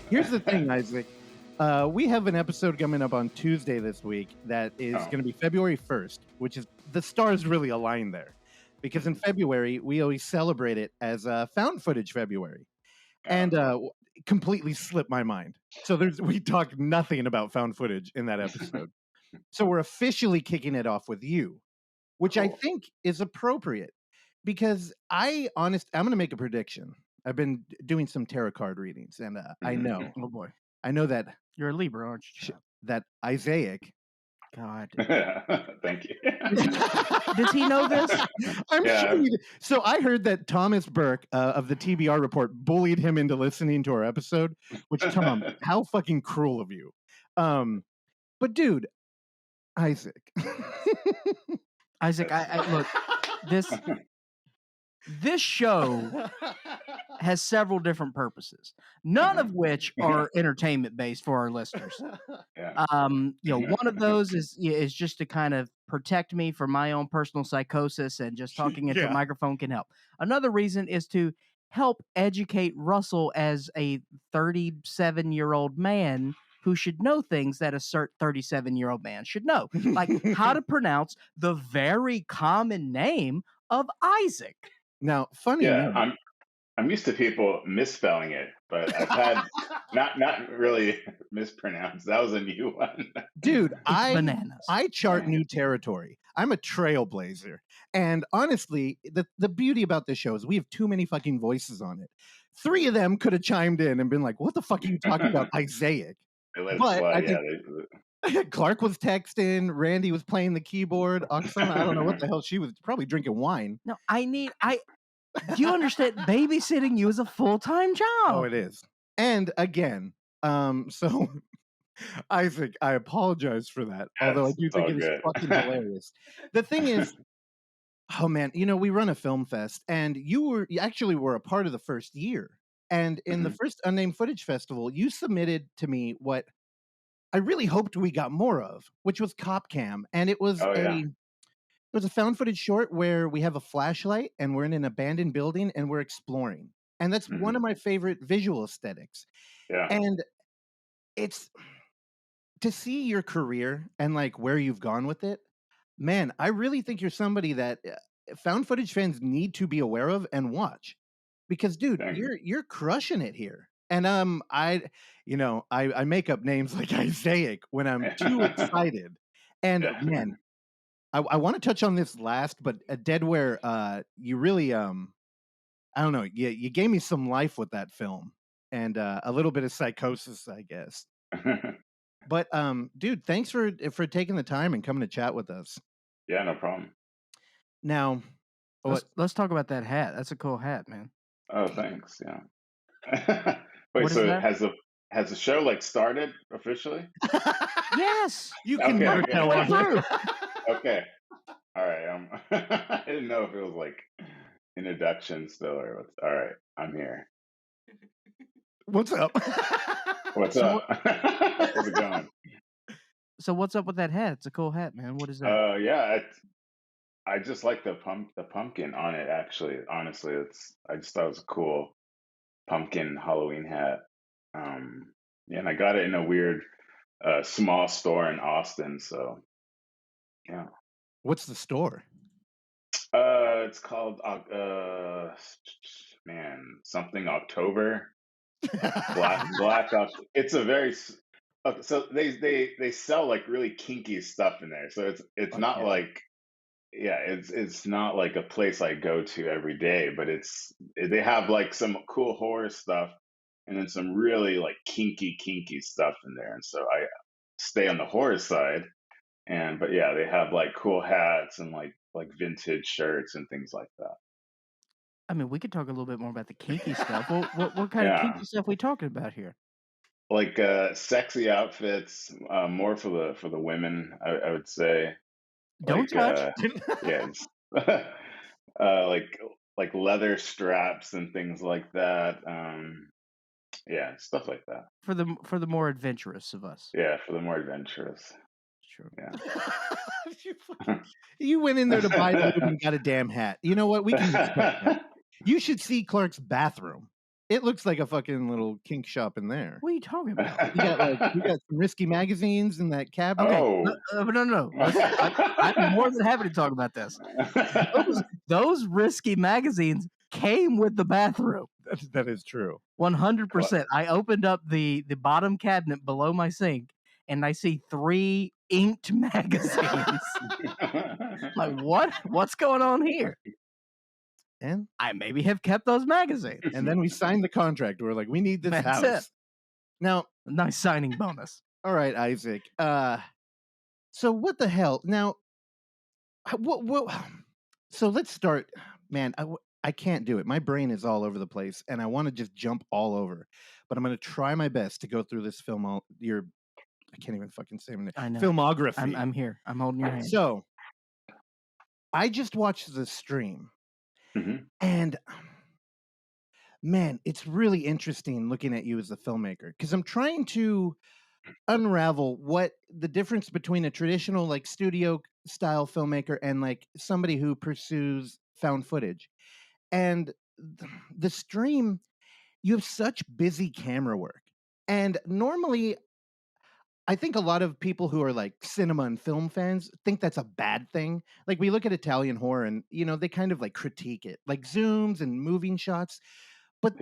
Here's the thing, Isaac. We have an episode coming up on Tuesday this week that is going to be February 1st, which is the stars really align there. Because in February, we always celebrate it as Found Footage February. And completely slipped my mind. So we talk nothing about found footage in that episode. So we're officially kicking it off with you, which I think is appropriate because I'm going to make a prediction. I've been doing some tarot card readings, and I know, oh boy, I know that you're a Libra, aren't you? That Isaac. God. Thank you. Does he know this? I'm sure he did. So I heard that Thomas Burke of the TBR Report bullied him into listening to our episode, which, Tom, how fucking cruel of you. But dude, Isaac. Isaac, I look, this show has several different purposes, none of which are entertainment based for our listeners. One of those is just to kind of protect me from my own personal psychosis, and just talking into a microphone can help. Another reason is to help educate Russell as a 37-year-old man who should know things that a 37-year-old man should know, like how to pronounce the very common name of Isaac. Now, funny enough, I'm used to people misspelling it, but I've had not really mispronounced. That was a new one. Dude, I chart new territory. I'm a trailblazer. And honestly, the beauty about this show is we have too many fucking voices on it. 3 of them could have chimed in and been like, what the fuck are you talking about, Isaac? But I think Clark was texting, Randy was playing the keyboard, Oksana, I don't know what the hell she was, probably drinking wine. No, do you understand? Babysitting you is a full-time job. Oh, it is. And again, so Isaac, I apologize for that. Although I do think it is fucking hilarious. The thing is, oh man, we run a film fest, and you actually were a part of the first year. And in the first Unnamed Footage Festival, you submitted to me what I really hoped we got more of, which was Cop Cam. And it was it was a found footage short where we have a flashlight and we're in an abandoned building and we're exploring. And that's one of my favorite visual aesthetics. Yeah. And it's to see your career and like where you've gone with it. Man, I really think you're somebody that found footage fans need to be aware of and watch. Because, dude, you're crushing it here. And I make up names like Isaac when I'm too excited. And man, I want to touch on this last, but Deadware, you really I don't know, you gave me some life with that film, and a little bit of psychosis, I guess. But dude, thanks for taking the time and coming to chat with us. Yeah, no problem. Now, let's talk about that hat. That's a cool hat, man. Oh, thanks. Yeah. Wait, so has the show like started officially? Yes. You can never tell us. Okay. All right. I didn't know if it was like introduction still or what's. All right. I'm here. What's up? What's up? How's it going? So what's up with that hat? It's a cool hat, man. What is that? Yeah. I just like the pumpkin on it. Actually, honestly, I just thought it was a cool pumpkin Halloween hat. And I got it in a weird small store in Austin. So, yeah. What's the store? It's called something October. Black It's a very so they sell like really kinky stuff in there. So it's not like. Yeah, it's not like a place I go to every day, but they have like some cool horror stuff and then some really like kinky stuff in there. And so I stay on the horror side, but yeah, they have like cool hats and like vintage shirts and things like that. I mean, we could talk a little bit more about the kinky stuff. What kind of kinky stuff are we talking about here? Like sexy outfits, more for the women, I would say. Don't touch. Like leather straps and things like that. Stuff like that. For the more adventurous of us. Yeah, for the more adventurous. Sure. Yeah. You went in there to buy food and got a damn hat. You know what? We can. You should see Clark's bathroom. It looks like a fucking little kink shop in there. What are you talking about? You got some risky magazines in that cabinet. Okay, Oh. no. I'm more than happy to talk about this. Those risky magazines came with the bathroom. That is true. 100%. I opened up the bottom cabinet below my sink, and I see 3 inked magazines. Like, what's going on here? And I maybe have kept those magazines. And then we signed the contract. We're like, we need this That's house. it. Now, nice signing bonus. All right, Isaac. So what the hell? Now, what? So let's start, man. I can't do it. My brain is all over the place, and I want to just jump all over. But I'm going to try my best to go through this film. I can't even fucking say my name. I know. Filmography. I'm here. I'm holding your hand. So, I just watched the stream, and man, it's really interesting looking at you as a filmmaker because I'm trying to unravel what the difference between a traditional like studio style filmmaker and like somebody who pursues found footage. And the stream, you have such busy camera work. And normally I think a lot of people who are like cinema and film fans think that's a bad thing. Like we look at Italian horror and they kind of like critique it, like zooms and moving shots. But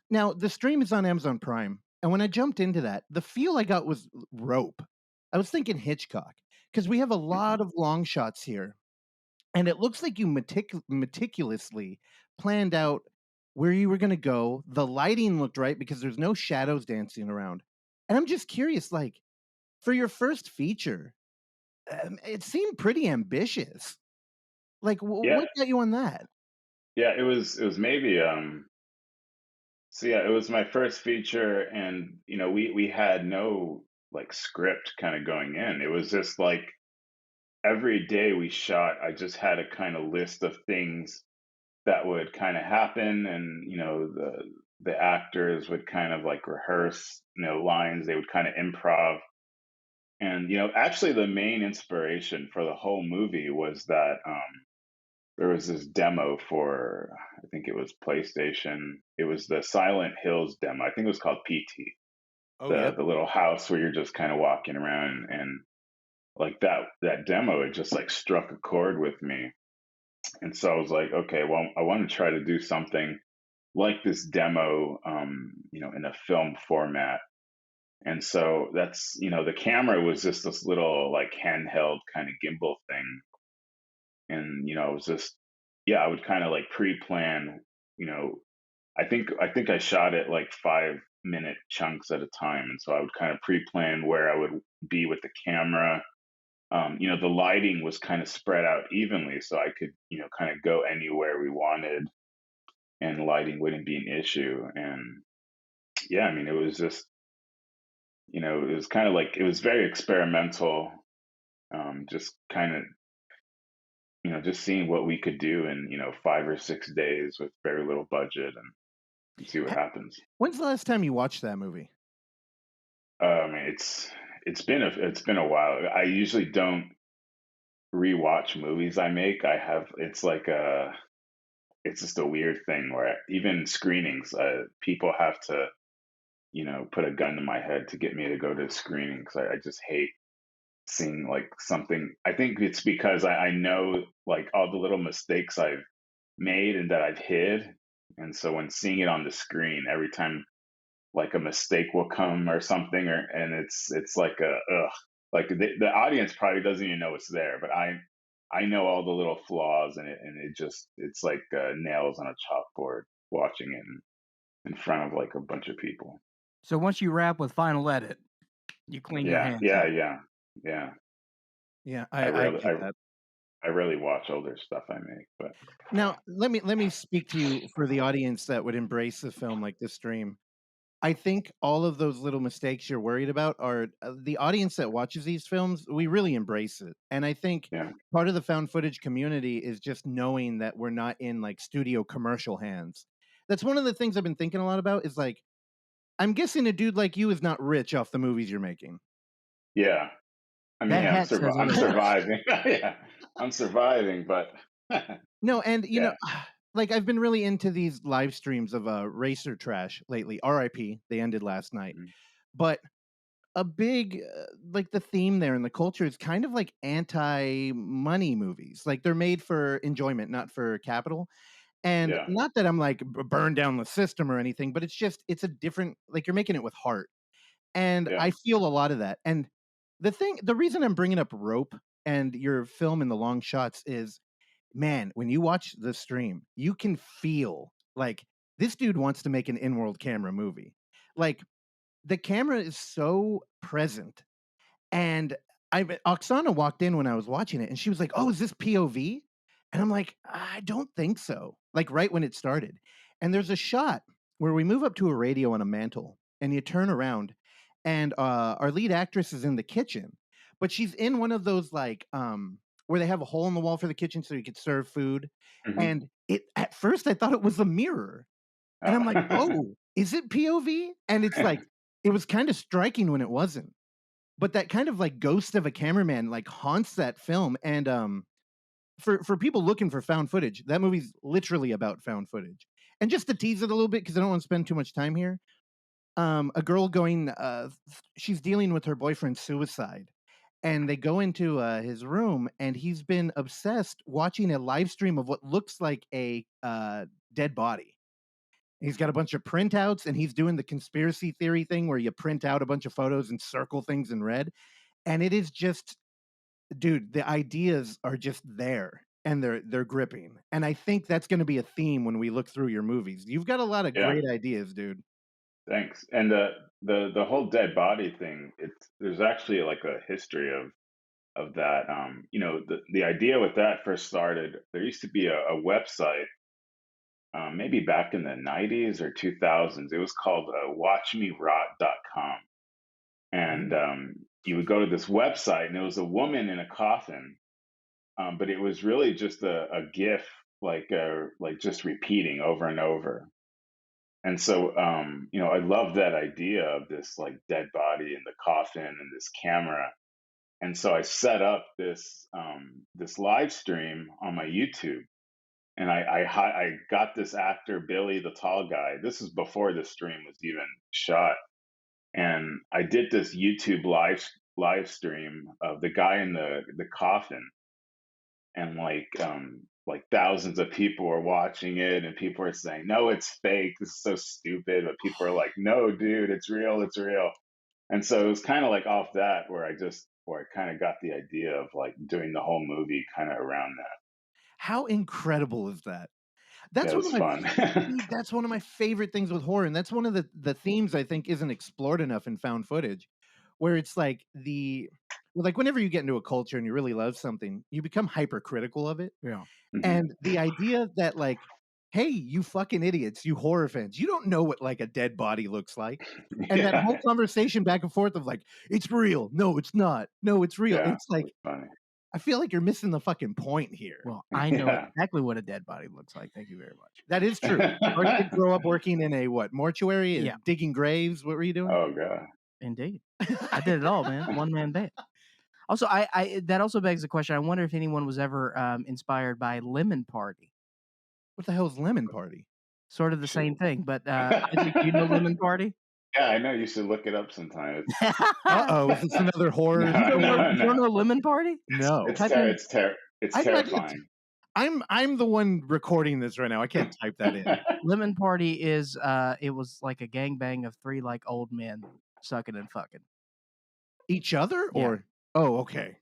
now the stream is on Amazon Prime. And when I jumped into that, the feel I got was rope. I was thinking Hitchcock because we have a lot of long shots here. And it looks like you meticulously planned out where you were going to go. The lighting looked right because there's no shadows dancing around. And I'm just curious, like, for your first feature, it seemed pretty ambitious. Like, what got you on that? Yeah, it was maybe so yeah, it was my first feature, and we had no like script kind of going in. It was just like every day we shot, I just had a kind of list of things that would kind of happen, and the actors would kind of like rehearse lines. They would kind of improv, and actually the main inspiration for the whole movie was that there was this demo for, I think it was PlayStation. It was the Silent Hills demo. I think it was called PT. The little house where you're just kind of walking around, and like that demo, it just like struck a chord with me. And so I was like, okay, well, I want to try to do something like this demo, in a film format. And so that's, the camera was just this little like handheld kind of gimbal thing. And, it was just, I would kind of like pre-plan, I think I shot it like 5-minute chunks at a time. And so I would kind of pre-plan where I would be with the camera. The lighting was kind of spread out evenly, so I could, kind of go anywhere we wanted, and lighting wouldn't be an issue. And I mean, it was just, it was kind of like, it was very experimental, just kind of, just seeing what we could do in, 5 or 6 days with very little budget, and see what happens. When's the last time you watched that movie? I mean, it's been a while. I usually don't rewatch movies I make. It's like it's just a weird thing where even screenings, people have to, put a gun to my head to get me to go to a screening, because I just hate seeing like something. I think it's because I know like all the little mistakes I've made and that I've hid. And so when seeing it on the screen, every time like a mistake will come or something, and it's like like the audience probably doesn't even know it's there, but I know all the little flaws in it, and it's like nails on a chalkboard watching it in front of like a bunch of people. So once you wrap with final edit, you clean your hands. Yeah. I rarely watch older stuff I make, but now let me speak to you for the audience that would embrace the film like this stream. I think all of those little mistakes you're worried about are the audience that watches these films. We really embrace it. And I think part of the found footage community is just knowing that we're not in like studio commercial hands. That's one of the things I've been thinking a lot about, is like, I'm guessing a dude like you is not rich off the movies you're making. Yeah. I mean, I'm surviving. I'm surviving, but no. And, like I've been really into these live streams of racer trash lately. RIP, they ended last night. Mhm. But a big like the theme there in the culture is kind of like anti-money movies. Like they're made for enjoyment, not for capital. And Yeah. not that I'm like burn down the system or anything, but it's a different, like you're making it with heart. And Yeah. I feel a lot of that. And the reason I'm bringing up Rope and your film in the long shots is, man, when you watch the stream, you can feel like this dude wants to make an in-world camera movie. Like the camera is so present. And Oksana walked in when I was watching it and she was like, "Oh, is this POV?" And I'm like, "I don't think so." Like right when it started. And there's a shot where we move up to a radio on a mantle and you turn around and our lead actress is in the kitchen, but she's in one of those like where they have a hole in the wall for the kitchen so you could serve food. Mhm. And it at first I thought it was a mirror. And I'm like, Oh. "Oh, is it POV?" And it's like it was kind of striking when it wasn't. But that kind of like ghost of a cameraman like haunts that film. And for people looking for found footage, that movie's literally about found footage. And just to tease it a little bit, because I don't want to spend too much time here, a girl going, she's dealing with her boyfriend's suicide. And they go into his room, and he's been obsessed watching a live stream of what looks like a dead body. He's got a bunch of printouts, and he's doing the conspiracy theory thing where you print out a bunch of photos and circle things in red. And it is just, dude, the ideas are just there and they're gripping. And I think that's going to be a theme when we look through your movies. You've got a lot of Yeah. great ideas, dude. Thanks. And the whole dead body thing, there's actually like a history of that. You know, the idea with that first started, there used to be a website, maybe back in the 90s or 2000s. It was called watchmerot.com. And you would go to this website and it was a woman in a coffin, but it was really just a GIF, like just repeating over and over. And so, you know, I love that idea of this like dead body in the coffin and this camera. And so I set up this live stream on my YouTube, and I got this actor Billy, the tall guy. This is before the stream was even shot, and I did this YouTube live stream of the guy in the coffin, and like thousands of people are watching it, and people are saying, "No, it's fake. This is so stupid." But people are like, "No, dude, it's real. It's real." And so it was kind of like off that where I kind of got the idea of like doing the whole movie kind of around that. How incredible is that? Yeah, That's it one was of my fun. that's one of my favorite things with horror, and that's one of the themes I think isn't explored enough in found footage, where it's like well, like whenever you get into a culture and you really love something, you become hypercritical of it. Yeah. Mhm. And the idea that like, hey, you fucking idiots, you horror fans, you don't know what like a dead body looks like. And that Yeah, whole conversation back and forth of like, it's real, no, it's not, no, it's real. yeah, It's it like was funny. I feel like you're missing the fucking point here. Well, I know Yeah. exactly what a dead body looks like. Thank you very much. That is true. Our kid grew up working in a what, mortuary, Yeah. digging graves. What were you doing? Oh god. Indeed. I did it all, man. One man band. Also, I that also begs the question. I wonder if anyone was ever inspired by Lemon Party. What the hell's Lemon Party? Sort of the Shit. same thing, but Isaac, do you know Lemon Party? Yeah, I know. You should look it up sometime. Uh-oh, is this another horror? No, no, You don't no. know Lemon Party? No. It's Type ter- in it's ter- it's I got terrifying. I'm the one recording this right now. I can't type that in. Lemon Party is it was like a gangbang of 3 like old men sucking and fucking. Each other Yeah. or oh, okay.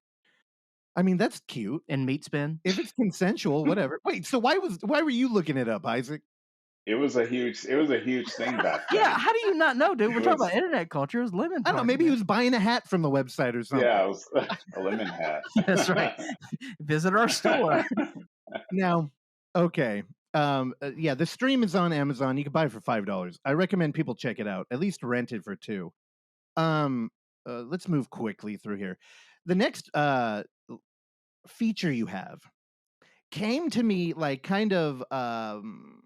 I mean, that's cute. And meat spin. If it's consensual, whatever. Wait, so why were you looking it up, Isaac? It was a huge thing back then. Yeah, how do you not know, dude? We're It talking was- about internet culture. It was Lemon I Party. don't know, maybe he man. was buying a hat from the website or something. Yeah, it was a lemon hat. That's right. Visit our store. Now, okay. Yeah, the stream is on Amazon. You can buy it for $5. I recommend people check it out. At least rent it for $2. Let's move quickly through here. The next feature you have came to me like kind of from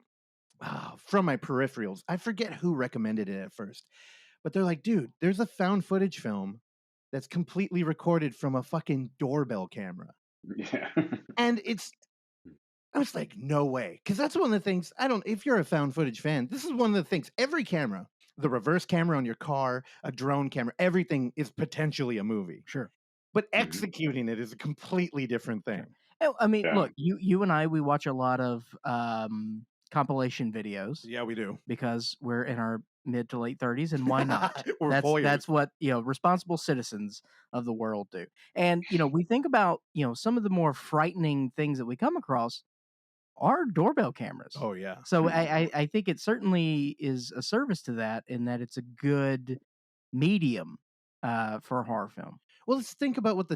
my peripherals. I forget who recommended it at first, but they're like, dude, there's a found footage film that's completely recorded from a fucking doorbell camera. Yeah. And it's I was like, no way. Because that's one of the things, if you're a found footage fan, this is one of the things, every camera, the reverse camera on your car, a drone camera, everything is potentially a movie. Sure. But executing it is a completely different thing. Sure. I mean, look, you and I, we watch a lot of compilation videos. Yeah, we do. Because we're in our mid to late 30s, and why not? We're that's what responsible citizens of the world do. And we think about some of the more frightening things that we come across are doorbell cameras. Oh yeah. So I think it certainly is a service to that, in that it's a good medium for a horror film. Well, let's think about what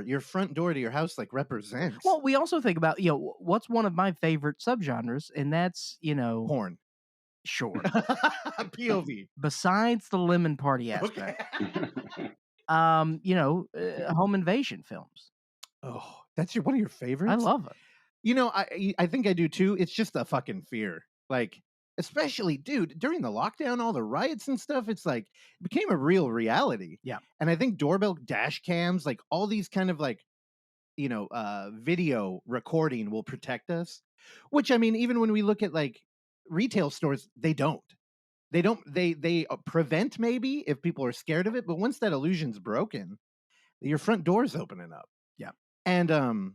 your front door to your house represents. Well, we also think about what's one of my favorite subgenres, and that's porn. Sure. POV. Besides the lemon party aspect. Okay. Home invasion films. Oh, that's one of your favorites? I love it. I think I do too. It's just a fucking fear. Especially, dude, during the lockdown, all the riots and stuff, it became a real reality. Yeah. And I think doorbell dash cams, all these kind of video recording will protect us. Which, I mean, even when we look at retail stores, they prevent maybe if people are scared of it, but once that illusion's broken, your front door's opening up. Yeah. And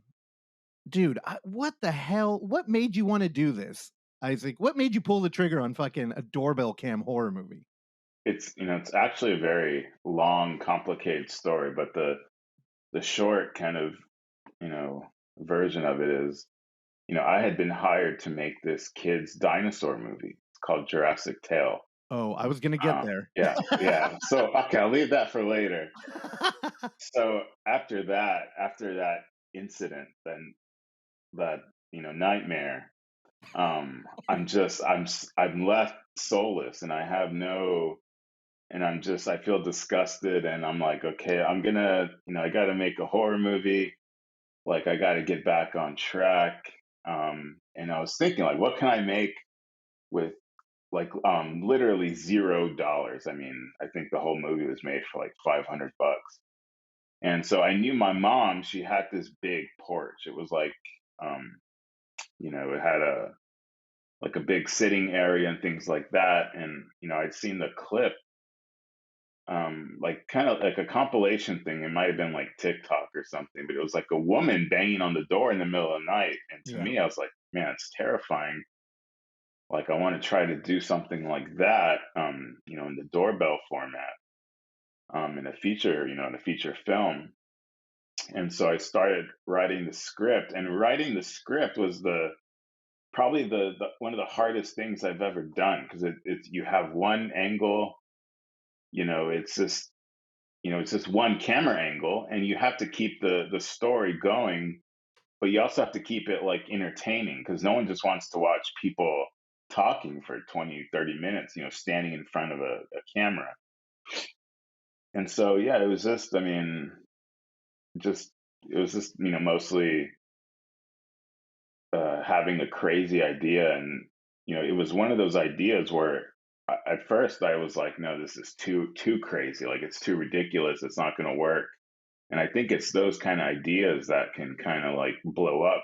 dude, what the hell, what made you want to do this, Isaac? What made you pull the trigger on fucking a doorbell cam horror movie? It's it's actually a very long, complicated story, but the short kind of version of it is, I had been hired to make this kid's dinosaur movie. It's called Jurassic Tale. Oh, I was gonna get there. Yeah. So okay, I'll leave that for later. So after that incident, then that nightmare, I'm left soulless, and I feel disgusted, and I'm like, okay, I'm gonna, I got to make a horror movie. I got to get back on track. And I was thinking, what can I make with literally $0? I mean, I think the whole movie was made for $500. And so I knew my mom, she had this big porch. It was it had a big sitting area and things like that. And, I'd seen the clip, kind of like a compilation thing. It might have been TikTok or something, but it was a woman banging on the door in the middle of the night. And to me, I was like, man, it's terrifying. I want to try to do something like that, in the doorbell format, in a feature, in a feature film. And so I started writing the script, and writing the script was probably the one of the hardest things I've ever done, because it's you have one angle, it's just one camera angle, and you have to keep the story going, but you also have to keep it entertaining, because no one just wants to watch people talking for 20-30 minutes, standing in front of a camera. And so it was just, I mean, mostly having a crazy idea. And it was one of those ideas where at first I was like, no, this is too crazy, it's too ridiculous, it's not going to work. And I think it's those kind of ideas that can kind of blow up.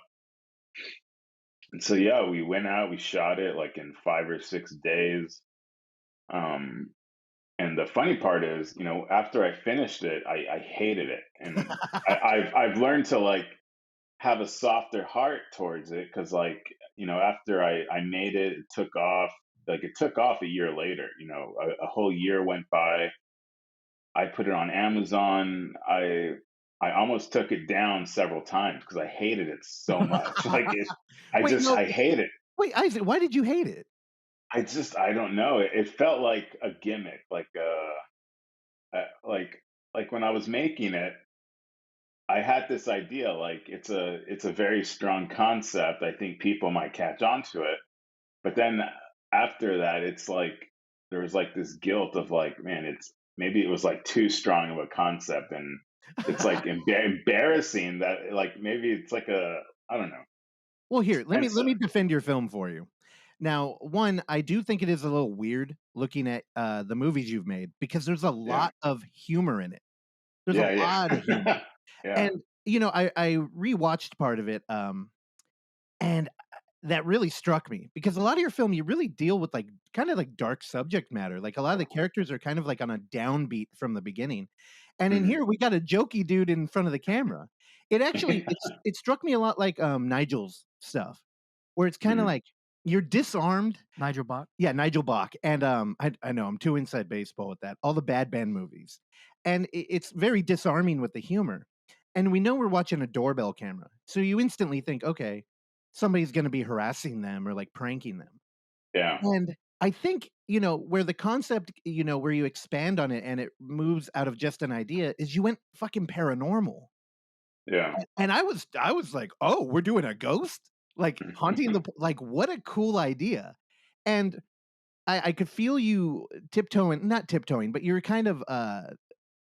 And so we went out, we shot it in 5 or 6 days. And the funny part is, after I finished it, I hated it. And I've learned to have a softer heart towards it, because after I made it, it took off. It took off a year later. A whole year went by. I put it on Amazon. I almost took it down several times because I hated it so much. I hate it. Wait, Isaac, why did you hate it? I don't know. It felt like a gimmick, when I was making it, I had this idea, it's a very strong concept. I think people might catch on to it. But then after that, it's there was this guilt of man, maybe it was too strong of a concept, and it's embarrassing that maybe it's I don't know. Well, here, let me defend your film for you. Now, one, I do think it is a little weird looking at the movies you've made, because there's a lot of humor in it. There's a lot of humor. And I rewatched part of it And that really struck me because a lot of your film, you really deal with like kind of like dark subject matter. Like a lot of the characters are kind of like on a downbeat from the beginning. And in here we got a jokey dude in front of the camera. It struck me a lot like Nigel's stuff, where it's kind of like you're disarmed. Nigel Bach. Yeah, Nigel Bach. And I know I'm too inside baseball with that. All the bad band movies. And it's very disarming with the humor. And we know we're watching a doorbell camera. So you instantly think, okay, somebody's going to be harassing them or like pranking them. Yeah. And I think, where the concept, where you expand on it and it moves out of just an idea is you went fucking paranormal. Yeah. And I was like, "Oh, we're doing a ghost? Like haunting like what a cool idea." And I could feel you tiptoeing, not tiptoeing, but you're kind of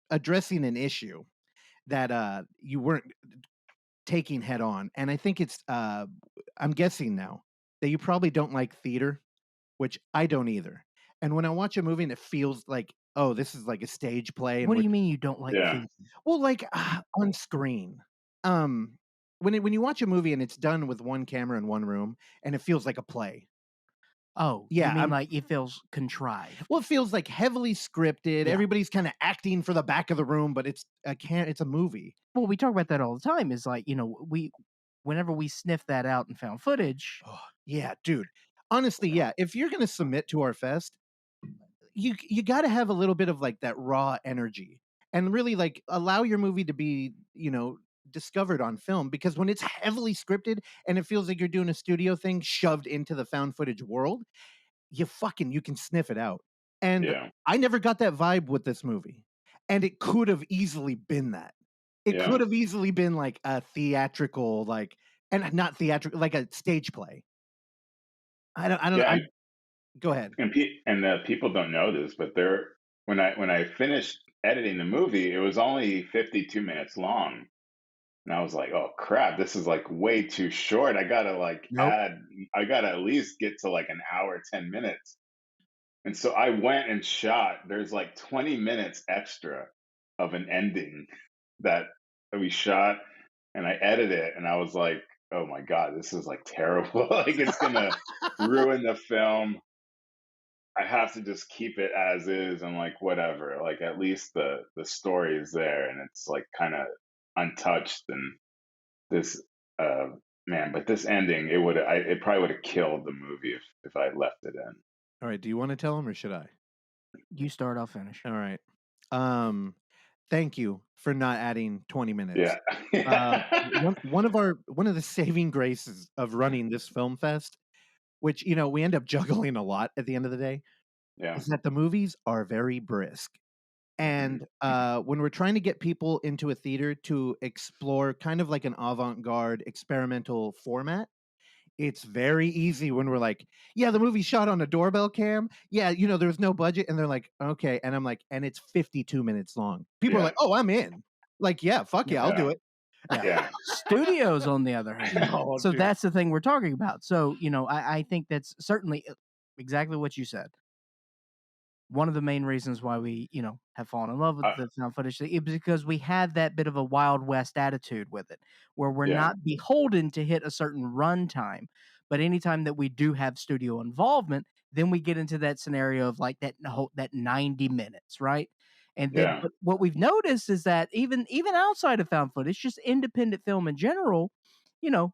addressing an issue that you weren't taking head on. And I think it's I'm guessing now that you probably don't like theater, which I don't either. And when I watch a movie and it feels like, oh, this is like a stage play, and What do you mean you don't like theater? well, like on screen, when you watch a movie and it's done with one camera in one room and it feels like a play. Oh, Yeah, you mean like it feels contrived? Well, it feels like heavily scripted. Yeah. Everybody's kind of acting for the back of the room, but it's a movie. Well, we talk about that all the time. Is like whenever we sniff that out and found footage. Oh, yeah, dude. Honestly, yeah. If you're gonna submit to our fest, you got to have a little bit of like that raw energy and really like allow your movie to be discovered on film, because when it's heavily scripted and it feels like you're doing a studio thing shoved into the found footage world, you can sniff it out. And I never got that vibe with this movie, and it could have easily been that. It could have easily been like a theatrical, like, and not theatrical, like a stage play. I don't. Go ahead. And people don't know this, but when I finished editing the movie, it was only 52 minutes long, and I was like, "Oh crap, this is like way too short. I gotta I gotta at least get to like an hour, 10 minutes." And so I went and shot. There's like 20 minutes extra of an ending that we shot, and I edited it, and I was like, "Oh my god, this is like terrible. Like it's gonna ruin the film. I have to just keep it as is and like whatever. Like at least the story is there and it's like kind of untouched." And this man, but this ending, it probably would have killed the movie if I left it in. All right, do you want to tell him or should I? You start, I'll finish. All right. Thank you for not adding 20 minutes. Yeah. one of the saving graces of running this film fest, which we end up juggling a lot at the end of the day, is that the movies are very brisk. And when we're trying to get people into a theater to explore kind of like an avant-garde experimental format, it's very easy when we're like, yeah, the movie shot on a doorbell cam. Yeah, there's no budget. And they're like, okay. And I'm like, and it's 52 minutes long. People are like, oh, I'm in. Like, yeah, fuck yeah, I'll do it. Yeah. Studios, on the other hand. So dude. That's the thing we're talking about. So, I think that's certainly exactly what you said. One of the main reasons why we, have fallen in love with the found footage thing is because we had that bit of a Wild West attitude with it, where we're not beholden to hit a certain runtime. But anytime that we do have studio involvement, then we get into that scenario of like that 90 minutes, right? And then but what we've noticed is that even outside of found footage, just independent film in general,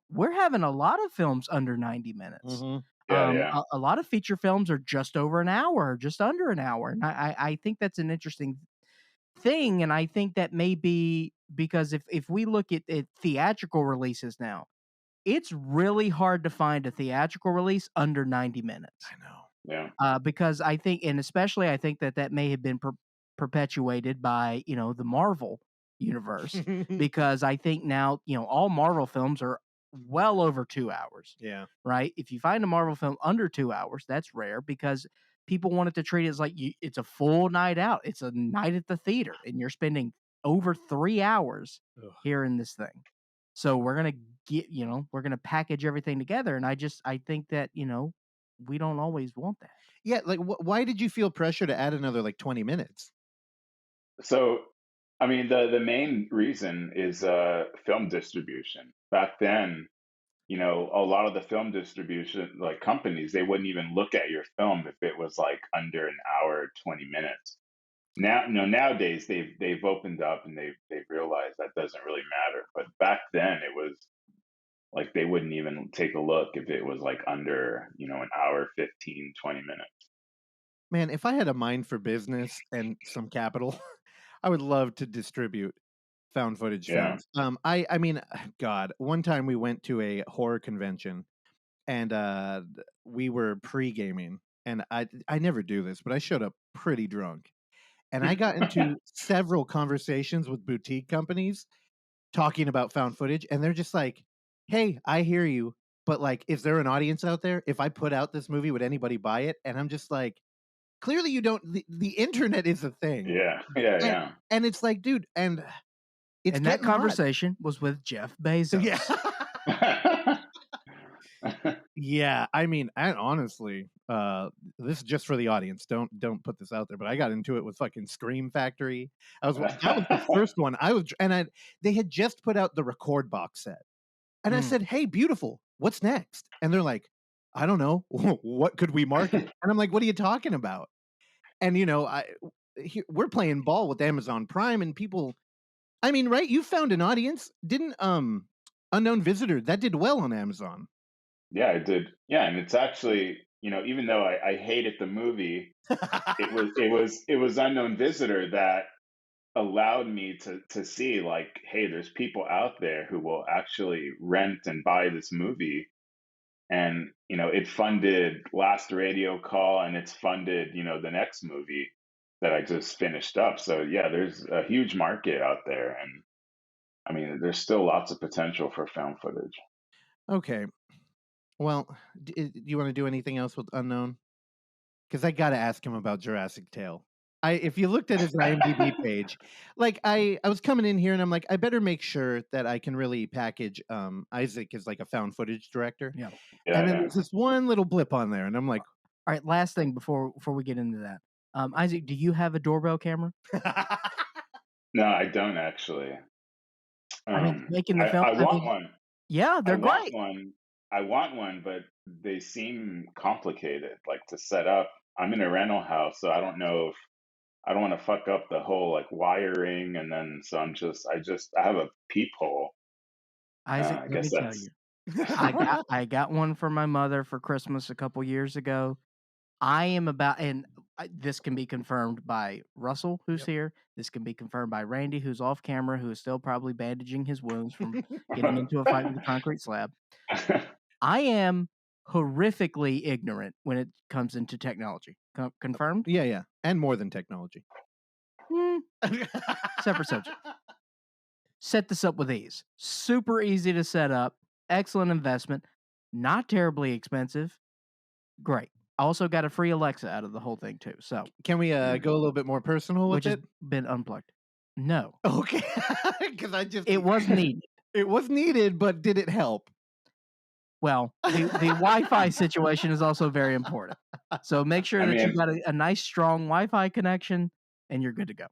we're having a lot of films under 90 minutes. Mm-hmm. A lot of feature films are just over an hour, just under an hour. And I think that's an interesting thing. And I think that may be because if we look at theatrical releases now, it's really hard to find a theatrical release under 90 minutes. I know. Yeah. Because I think, and especially I think that may have been perpetuated by, the Marvel universe, because I think now, all Marvel films are well over 2 hours. Yeah. Right. If you find a Marvel film under 2 hours, that's rare because people wanted to treat it as like it's a full night out. It's a night at the theater and you're spending over 3 hours here in this thing. So we're going to we're going to package everything together. And I think that, we don't always want that. Yeah. Like, why did you feel pressure to add another like 20 minutes? So, I mean, the main reason is film distribution. Back then, you know, a lot of the film distribution like companies, they wouldn't even look at your film if it was like under an hour, 20 minutes. Now, you know, nowadays they've opened up and they've realized that doesn't really matter. But back then it was like they wouldn't even take a look if it was like under, you know, an hour, 15, 20 minutes. Man, if I had a mind for business and some capital, I would love to distribute found footage Yeah. films. I mean, God, one time we went to a horror convention and we were pre-gaming, and I never do this, but I showed up pretty drunk, and I got into several conversations with boutique companies talking about found footage, and they're just like, "Hey, I hear you, but like, is there an audience out there? If I put out this movie, would anybody buy it?" And I'm just like, clearly you don't. The internet is a thing, Yeah. Yeah. and Yeah. and it's like, dude, and it's And that getting hot. conversation was with Jeff Bezos. Yeah. Yeah, I mean, and honestly, this is just for the audience. Don't put this out there, but I got into it with fucking Scream Factory. That was the first one. They had just put out the record box set. And I said, "Hey, beautiful. What's next?" And they're like, "I don't know. What could we market?" And I'm like, "What are you talking about?" And you know, we're playing ball with Amazon Prime, and people, I mean, right? You found an audience. Didn't Unknown Visitor, that did well on Amazon? Yeah, I did. Yeah, and it's actually, you know, even though I hated the movie, it was Unknown Visitor that allowed me to see like, hey, there's people out there who will actually rent and buy this movie. And, you know, it funded Last Radio Call and it's funded, you know, the next movie that I just finished up. So yeah, there's a huge market out there. And I mean, there's still lots of potential for found footage. Okay. Well, do you want to do anything else with Unknown? Because I got to ask him about Jurassic Tale. If you looked at his IMDb page, like I was coming in here and I'm like, I better make sure that I can really package Isaac as like a found footage director. Yeah. And then Yeah. there's this one little blip on there, and I'm like, all right, last thing before we get into that. Isaac, do you have a doorbell camera? No, I don't actually. I mean, making the film. I want one. Yeah, I they're want great. one. I want one, but they seem complicated, like to set up. I'm in a rental house, so I don't know if I don't want to fuck up the whole like wiring, and then so I have a peephole. Isaac, I let guess me tell that's you, I got one for my mother for Christmas a couple years ago. I am about, and this can be confirmed by Russell, who's here. This can be confirmed by Randy, who's off camera, who is still probably bandaging his wounds from getting into a fight with a concrete slab. I am horrifically ignorant when it comes into technology. Confirmed? Yeah, and more than technology. Separate subject. Set this up with ease. Super easy to set up. Excellent investment. Not terribly expensive. Great. I also got a free Alexa out of the whole thing too. So can we go a little bit more personal with which has been unplugged? No. Okay. Because it was needed. It was needed, but did it help? Well, the Wi-Fi situation is also very important. So make sure that you've got a nice, strong Wi-Fi connection, and you're good to go.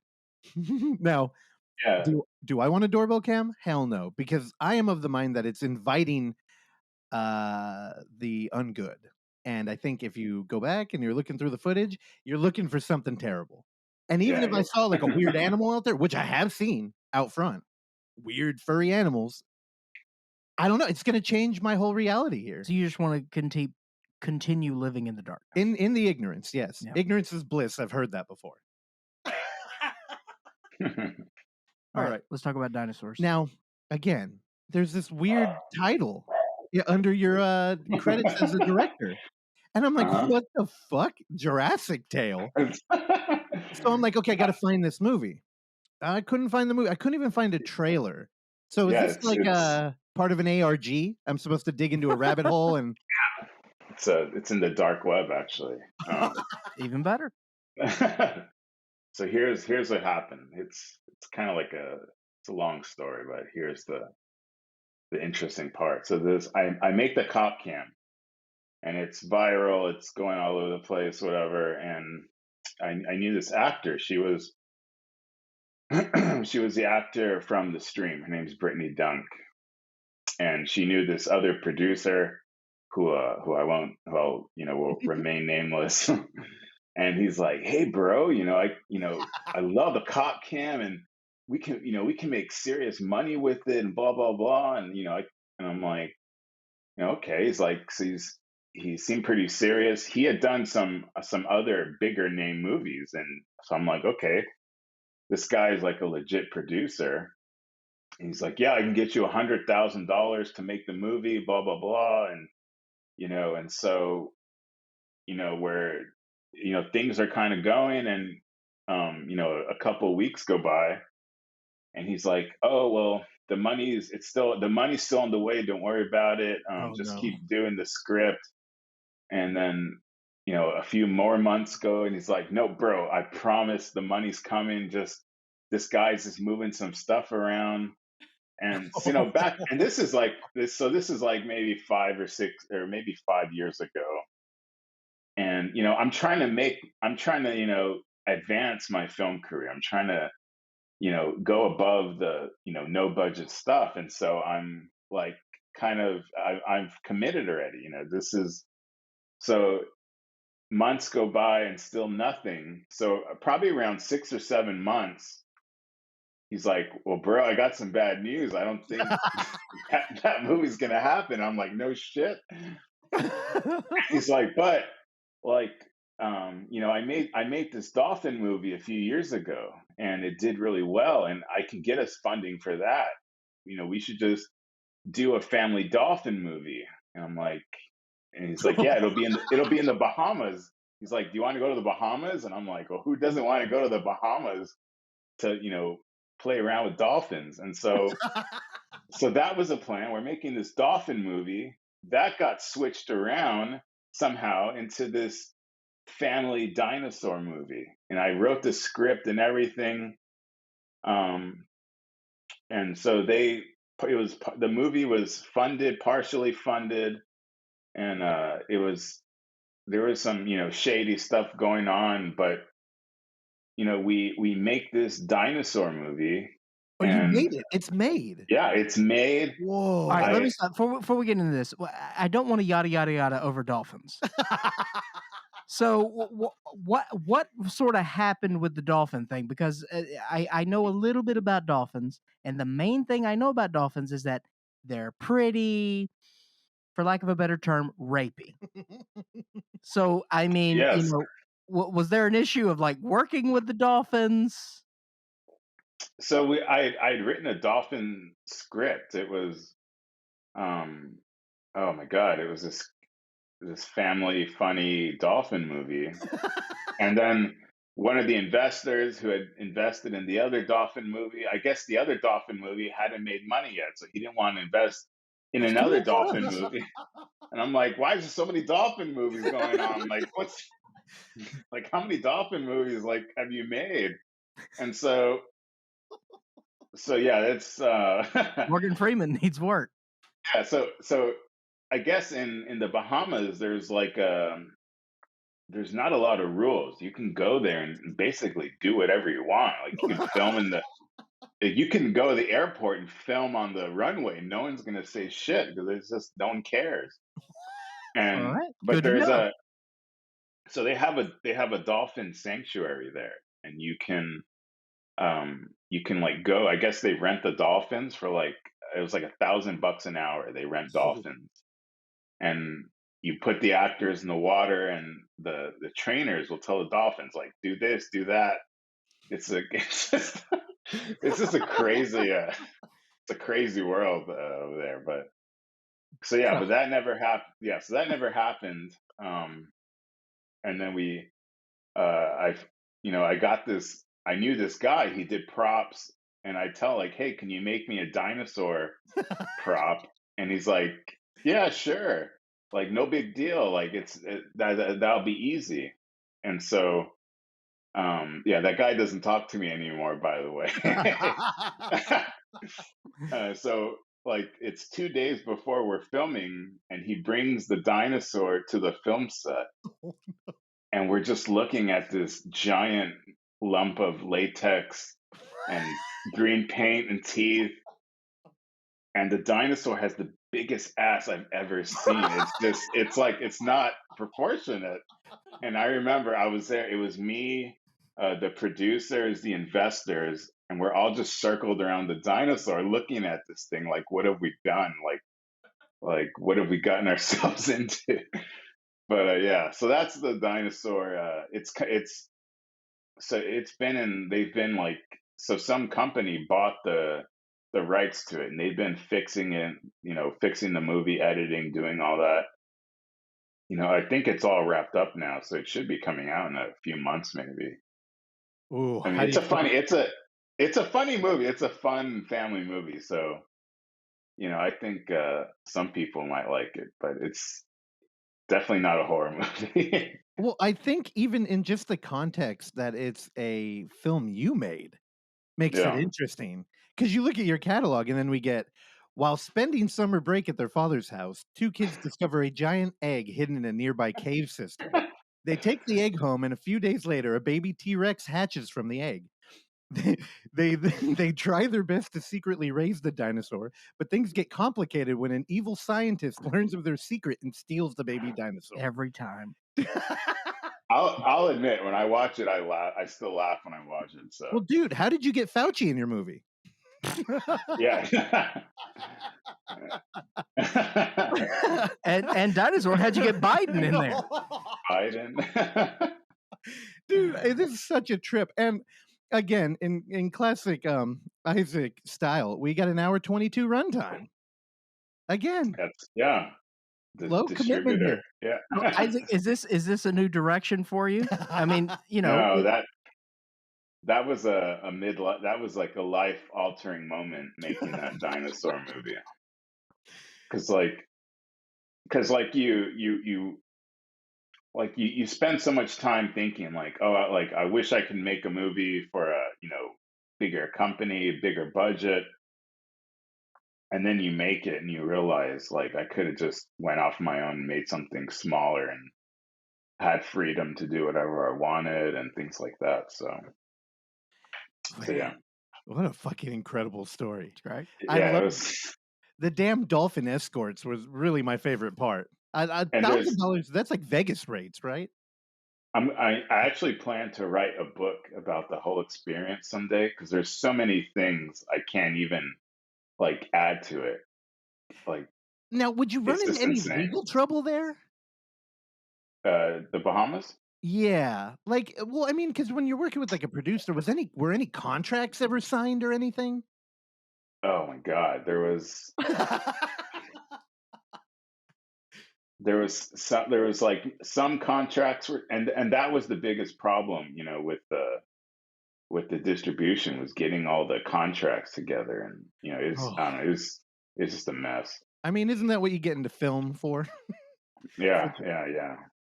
Now, do I want a doorbell cam? Hell no, because I am of the mind that it's inviting the ungood. And I think if you go back and you're looking through the footage, you're looking for something terrible. And even if I saw like a weird animal out there, which I have seen out front, weird furry animals, I don't know. It's going to change my whole reality here. So you just want to continue living in the dark. In the ignorance, yes. Yeah. Ignorance is bliss. I've heard that before. All right, let's talk about dinosaurs. Now, again, there's this weird title under your credits as a director. And I'm like, what the fuck? Jurassic Tale? So I'm like, okay, I got to find this movie. I couldn't find the movie. I couldn't even find a trailer. So is this like part of an ARG? I'm supposed to dig into a rabbit hole and... It's in the dark web, actually. Even better. So here's what happened. It's kind of like it's a long story, but here's the interesting part. So I make the cop cam, and it's viral. It's going all over the place, whatever. And I knew this actor. She was she was the actor from The Stream. Her name's Brittany Dunk. and she knew this other producer who will remain nameless. And he's like, "Hey, bro, I love the cop cam, and we can make serious money with it, and blah blah blah." And I'm like, okay. He's like, so he seemed pretty serious. He had done some other bigger name movies, and so I'm like, okay, this guy is like a legit producer. And he's like, yeah, I can get you $100,000 to make the movie, blah blah blah, and and so where things are kind of going, and a couple of weeks go by, and he's like, oh well, the money's still on the way, don't worry about it, Oh just no. keep doing the script. And then a few more months go, and he's like, no bro, I promise the money's coming, just this guy's just moving some stuff around. And back, and this is like maybe 5 or 6 or maybe 5 years ago. And I'm trying to advance my film career. I'm trying to go above the no budget stuff. And so I'm like, I've committed already. This is so months go by and still nothing. So probably around 6 or 7 months, he's like, well bro, I got some bad news, I don't think that movie's gonna happen. I'm like, no shit. He's like, but like, I made this dolphin movie a few years ago, and it did really well, and I can get us funding for that. We should just do a family dolphin movie. And I'm like, and he's like, yeah, it'll be in the Bahamas. He's like, do you want to go to the Bahamas? And I'm like, well, who doesn't want to go to the Bahamas to play around with dolphins? And so that was a plan. We're making this dolphin movie that got switched around somehow into this family dinosaur movie, and I wrote the script and everything. And so the movie was partially funded, and there was some shady stuff going on, but we make this dinosaur movie. Oh, you And made it. It's made. yeah, it's made. Whoa. All right, let me stop before we get into this. I don't want to yada yada yada over dolphins. So what sort of happened with the dolphin thing? Because I know a little bit about dolphins, and the main thing I know about dolphins is that they're pretty, for lack of a better term, rapey. So I mean, Yes. was there an issue of like working with the dolphins? So I'd written a dolphin script. It was oh my god, it was this family funny dolphin movie. And then one of the investors who had invested in the other dolphin movie, I guess the other dolphin movie hadn't made money yet, so he didn't want to invest in another dolphin movie. And I'm like, why is there so many dolphin movies going on? Like, how many dolphin movies like have you made? And so yeah, it's Morgan Freeman needs work. yeah, so I guess in the Bahamas there's like there's not a lot of rules. You can go there and basically do whatever you want. Like you can film you can go to the airport and film on the runway. No one's gonna say shit because it's just no one cares. All And right, but good to there's know. so they have a dolphin sanctuary there, and you can like go. I guess they rent the dolphins for like it was like $1,000 an hour. They rent dolphins, and you put the actors in the water, and the trainers will tell the dolphins like, do this, do that. It's just a crazy it's a crazy world over there. But so yeah, but that never happened. Yeah, so that never happened. And then I I got this. I knew this guy. He did props, and I tell like, hey, can you make me a dinosaur prop? And he's like, yeah, sure. Like no big deal. Like that'll be easy. And so yeah, that guy doesn't talk to me anymore, by the way. So like it's 2 days before we're filming, and he brings the dinosaur to the film set, and we're just looking at this giant lump of latex and green paint and teeth. and the dinosaur has the biggest ass I've ever seen. It's not proportionate. And I remember I was there. It was me, the producers, the investors, and we're all just circled around the dinosaur, looking at this thing. Like, what have we done? What have we gotten ourselves into? But yeah, so that's the dinosaur. It's been in. They've been like, so some company bought the rights to it, and they've been fixing it. Fixing the movie, editing, doing all that. I think it's all wrapped up now, so it should be coming out in a few months, maybe. Ooh, I mean, how do you feel? it's a funny movie. It's a fun family movie. So, I think some people might like it, but it's definitely not a horror movie. Well, I think even in just the context that it's a film you made makes it Yeah. interesting. Because you look at your catalog, and then we get, while spending summer break at their father's house, two kids discover a giant egg hidden in a nearby cave system. They take the egg home, and a few days later, a baby T-Rex hatches from the egg. They try their best to secretly raise the dinosaur, but things get complicated when an evil scientist learns of their secret and steals the baby dinosaur. Every time. I'll admit, when I watch it, I laugh. I still laugh when I watch it. So, Well, dude, how did you get Fauci in your movie? yeah. and dinosaur, how'd you get Biden in there? Biden. Dude, this is such a trip. And again, in classic Isaac style, we got an hour 22 runtime. Again, Yeah. The low commitment distributor. here. Yeah. Isaac, is this a new direction for you? I mean, No, that was that was like a life altering moment making that dinosaur movie. Cause you spend so much time thinking like, oh, I wish I could make a movie for a, bigger company, bigger budget. And then you make it and you realize like I could have just went off my own and made something smaller and had freedom to do whatever I wanted and things like that. So yeah. What a fucking incredible story. Right? I Yeah, love the damn dolphin escorts was really my favorite part. $1,000, that's like Vegas rates, right? I actually plan to write a book about the whole experience someday because there's so many things I can't even like add to it. Like, now, would you run it's into just any insane. legal trouble there? The Bahamas? Yeah, like, well, I mean, because when you're working with like a producer, were any contracts ever signed or anything? Oh my God, there was like some contracts were, and that was the biggest problem, with the distribution was getting all the contracts together, and I don't know, it's just a mess. I mean, isn't that what you get into film for? Yeah,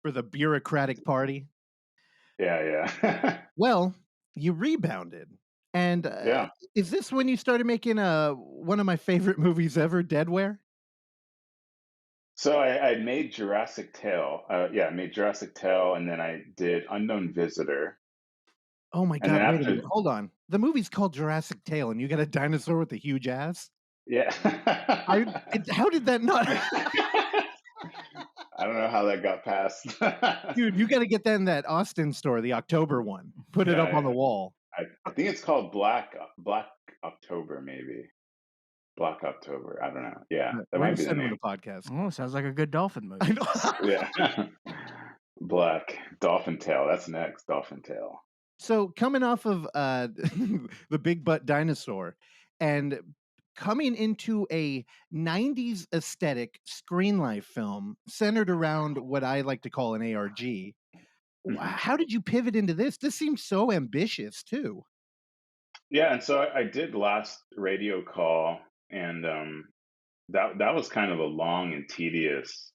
For the bureaucratic party. yeah. Well, you rebounded, and Yeah. is this when you started making one of my favorite movies ever, Deadware? So I made Jurassic Tale. I made Jurassic Tale, and then I did Unknown Visitor. Oh my And then God, wait a after, minute, hold on. The movie's called Jurassic Tale, and you got a dinosaur with a huge ass? yeah. How did that not? I don't know how that got past. Dude, you gotta get that in that Austin store, the October one. Put it up on the wall. I think it's called Black October, maybe. Black October. I don't know. Yeah, that We're might gonna be the send him name. the podcast. Oh, sounds like a good dolphin movie. I know. Yeah. Black Dolphin Tail. That's next. Dolphin Tail. So coming off of the big butt dinosaur and coming into a 90s aesthetic screenlife film centered around what I like to call an ARG. How did you pivot into this? This seems so ambitious too. Yeah, and so I did Last Radio Call, and that was kind of a long and tedious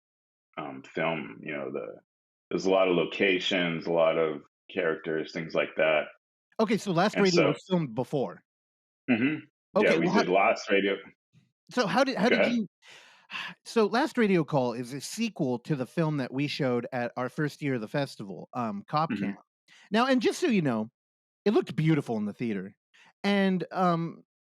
film. There's a lot of locations, a lot of characters, things like that. Okay, so Last And Radio so, was filmed before. yeah, Okay, we well, did Last Radio. so how Go did ahead. you? So Last Radio Call is a sequel to the film that we showed at our first year of the festival, Cop Camp. Now, and just so you know, it looked beautiful in the theater, and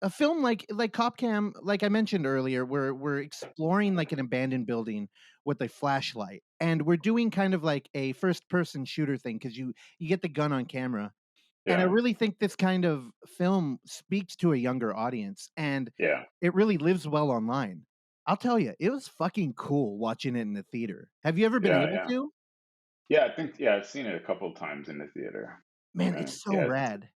a film like Cop Cam, like I mentioned earlier, we're exploring like an abandoned building with a flashlight, and we're doing kind of like a first person shooter thing because you get the gun on camera, and I Yeah. really think this kind of film speaks to a younger audience, and Yeah. it really lives well online. I'll tell you, it was fucking cool watching it in the theater. Have you ever been Yeah. able Yeah. to? Yeah. Yeah, I've seen it a couple of times in the theater. Man, it's so Yeah. rad.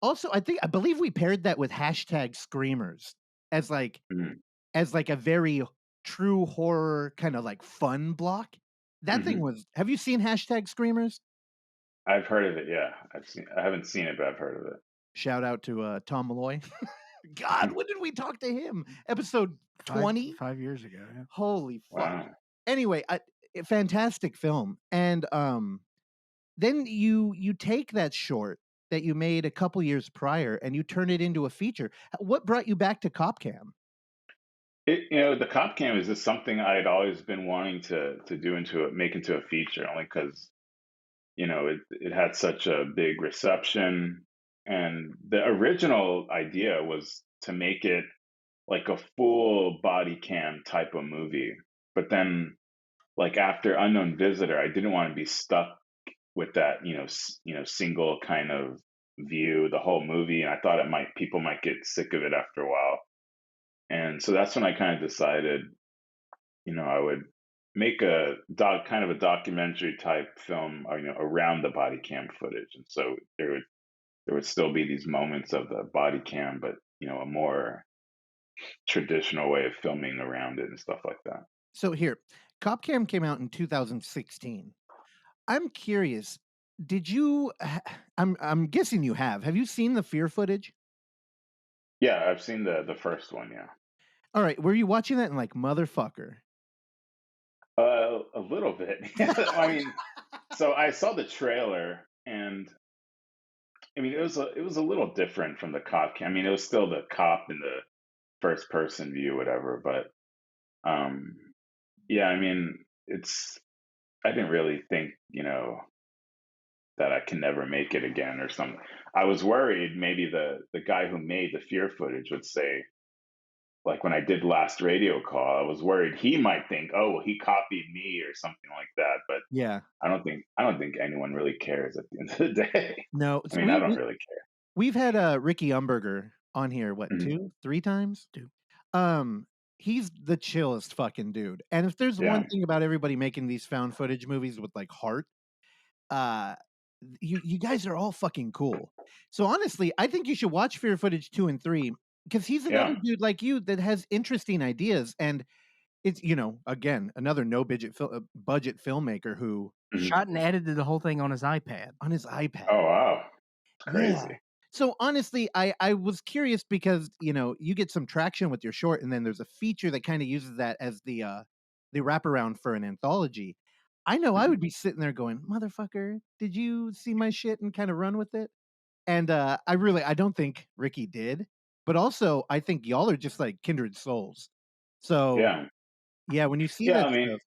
Also, I believe we paired that with hashtag screamers as like Mhm. as like a very true horror kind of like fun block. That thing Mhm. was, have you seen hashtag screamers? I've heard of it. Yeah, I haven't seen it, but I've heard of it. Shout out to Tom Malloy. God, when did we talk to him? Episode 20? 5 years ago. Yeah. Holy fuck. Wow. Anyway, a fantastic film. And then you take that short that you made a couple years prior and you turn it into a feature. What brought you back to Cop Cam? The cop cam is just something I had always been wanting to do make into a feature, only because it had such a big reception, and the original idea was to make it like a full body cam type of movie. But then, like after Unknown Visitor, I didn't want to be stuck with that single kind of view the whole movie, and I thought people might get sick of it after a while. And so that's when I kind of decided, I would make kind of a documentary type film, around the body cam footage. And so there would still be these moments of the body cam, but a more traditional way of filming around it and stuff like that. So here, Cop Cam came out in 2016. I'm curious, did you I'm guessing you have. Have you seen the Fear footage? Yeah, I've seen the first one. Yeah, All right, were you watching that and like motherfucker? a little bit. I mean, so I saw the trailer, and I mean, it was a little different from the cop cam. I mean, it was still the cop in the first person view, whatever. But um, yeah, I mean, I didn't really think, that I can never make it again or something. I was worried maybe the guy who made the Fear footage would say, like when I did last radio call, I was worried he might think, oh, well, he copied me or something like that. But Yeah. I don't think anyone really cares at the end of the day. No, I mean, I don't really we've had Ricky Umberger on here, what, care. 2, 3 times? Two. He's the chillest fucking dude. And if there's Yeah. one thing about everybody making these found footage movies with like heart, uh you guys are all fucking cool. So honestly, I think you should watch Fear Footage 2 and 3 because he's another Yeah. dude like you that has interesting ideas, and it's again another budget filmmaker who Mhm. Shot and edited the whole thing on his iPad. on his iPad. Oh wow. It's Yeah. crazy. So honestly, I was curious because you get some traction with your short, and then there's a feature that kind of uses that as the wraparound for an anthology. I know I Mhm. would be sitting there going, "Motherfucker, did you see my shit and kind of run with it?" And I don't think Ricky did, but also I think y'all are just like kindred souls. So Yeah. yeah, when you see Yeah, that I mean, stuff,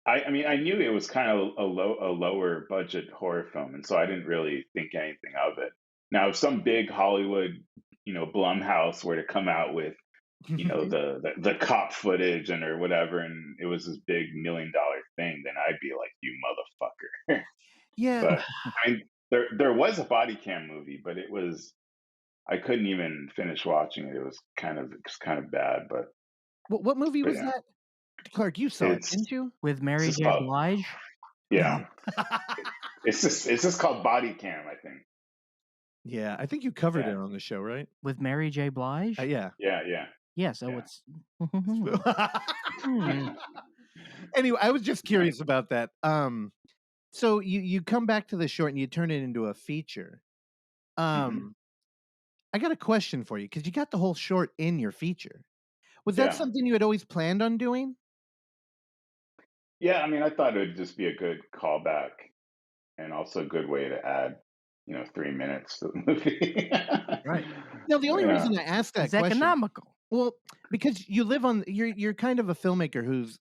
I knew it was kind of a lower budget horror film, and so I didn't really think anything of it. Now, if some big Hollywood, Blumhouse were to come out with, the cop footage or whatever, and it was this big $1 million thing, then I'd be like, you motherfucker. yeah. But I mean, there was a body cam movie, but I couldn't even finish watching it. It was kind of bad, What movie but was yeah, that? Clark, you saw it, it's didn't you? With it's Mary just J. called Blige. yeah, No. it's just called Body Cam, I think. Yeah, I think you covered Yeah, it on the show, right? With Mary J. Blige. Yeah. yeah, yeah, Yeah, so yeah. it's Hmm. Anyway, I was just Nice. curious about that. So you come back to the short and you turn it into a feature. Hmm. I got a question for you because you got the whole short in your feature. Was that Yeah, something you had always planned on doing? yeah. I mean, I thought it would just be a good callback and also a good way to add, 3 minutes to the movie. Right. Now, the only Yeah. reason I asked that It's question, economical. well, because you live on you're kind of a filmmaker whose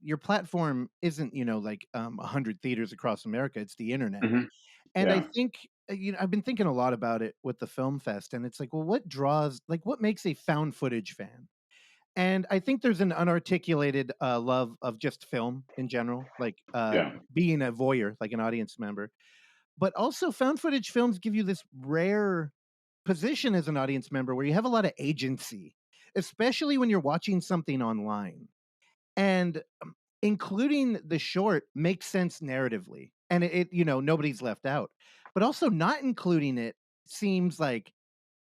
your platform isn't, like 100 theaters across America, it's the internet. Hmm. And I Yeah. think I've been thinking a lot about it with the film fest, and it's like, well, what makes a found footage fan? And I think there's an unarticulated love of just film in general, like being a voyeur, like an audience member. But also, found footage films give you this rare position as an audience member where you have a lot of agency, especially when you're watching something online. And including the short makes sense narratively, and nobody's left out. But also, not including it seems like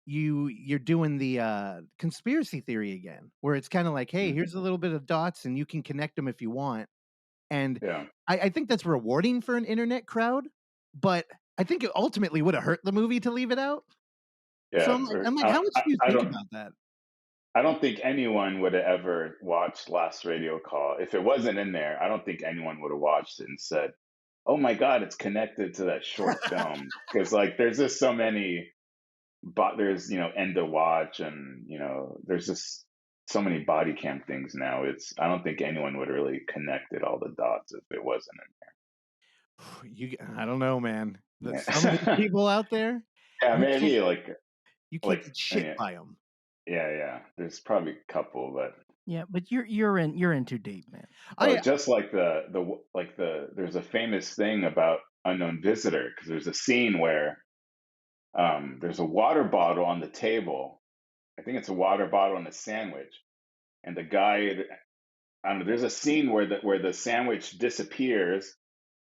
you're doing the conspiracy theory again, where it's kind of like, hey, here's a little bit of dots and you can connect them if you want. And I think that's rewarding for an internet crowd, but I think it ultimately would have hurt the movie to leave it out. So I'm like, how much do you think about that? I don't think anyone would have ever watched Last Radio Call. If it wasn't in there, I don't think anyone would have watched it and said, oh my God, it's connected to that short film. Because like there's just so many, but there's, end to watch, and there's just so many body cam things now. I don't think anyone would have really connected all the dots if it wasn't in there. I don't know, man. Some of these people out there, maybe you can't get shit by them. Yeah. There's probably a couple, but but you're in too deep, man. Just like there's a famous thing about Unknown Visitor, because there's a scene where there's a water bottle on the table. I think it's a water bottle and a sandwich, and the guy, I don't know. There's a scene where the sandwich disappears,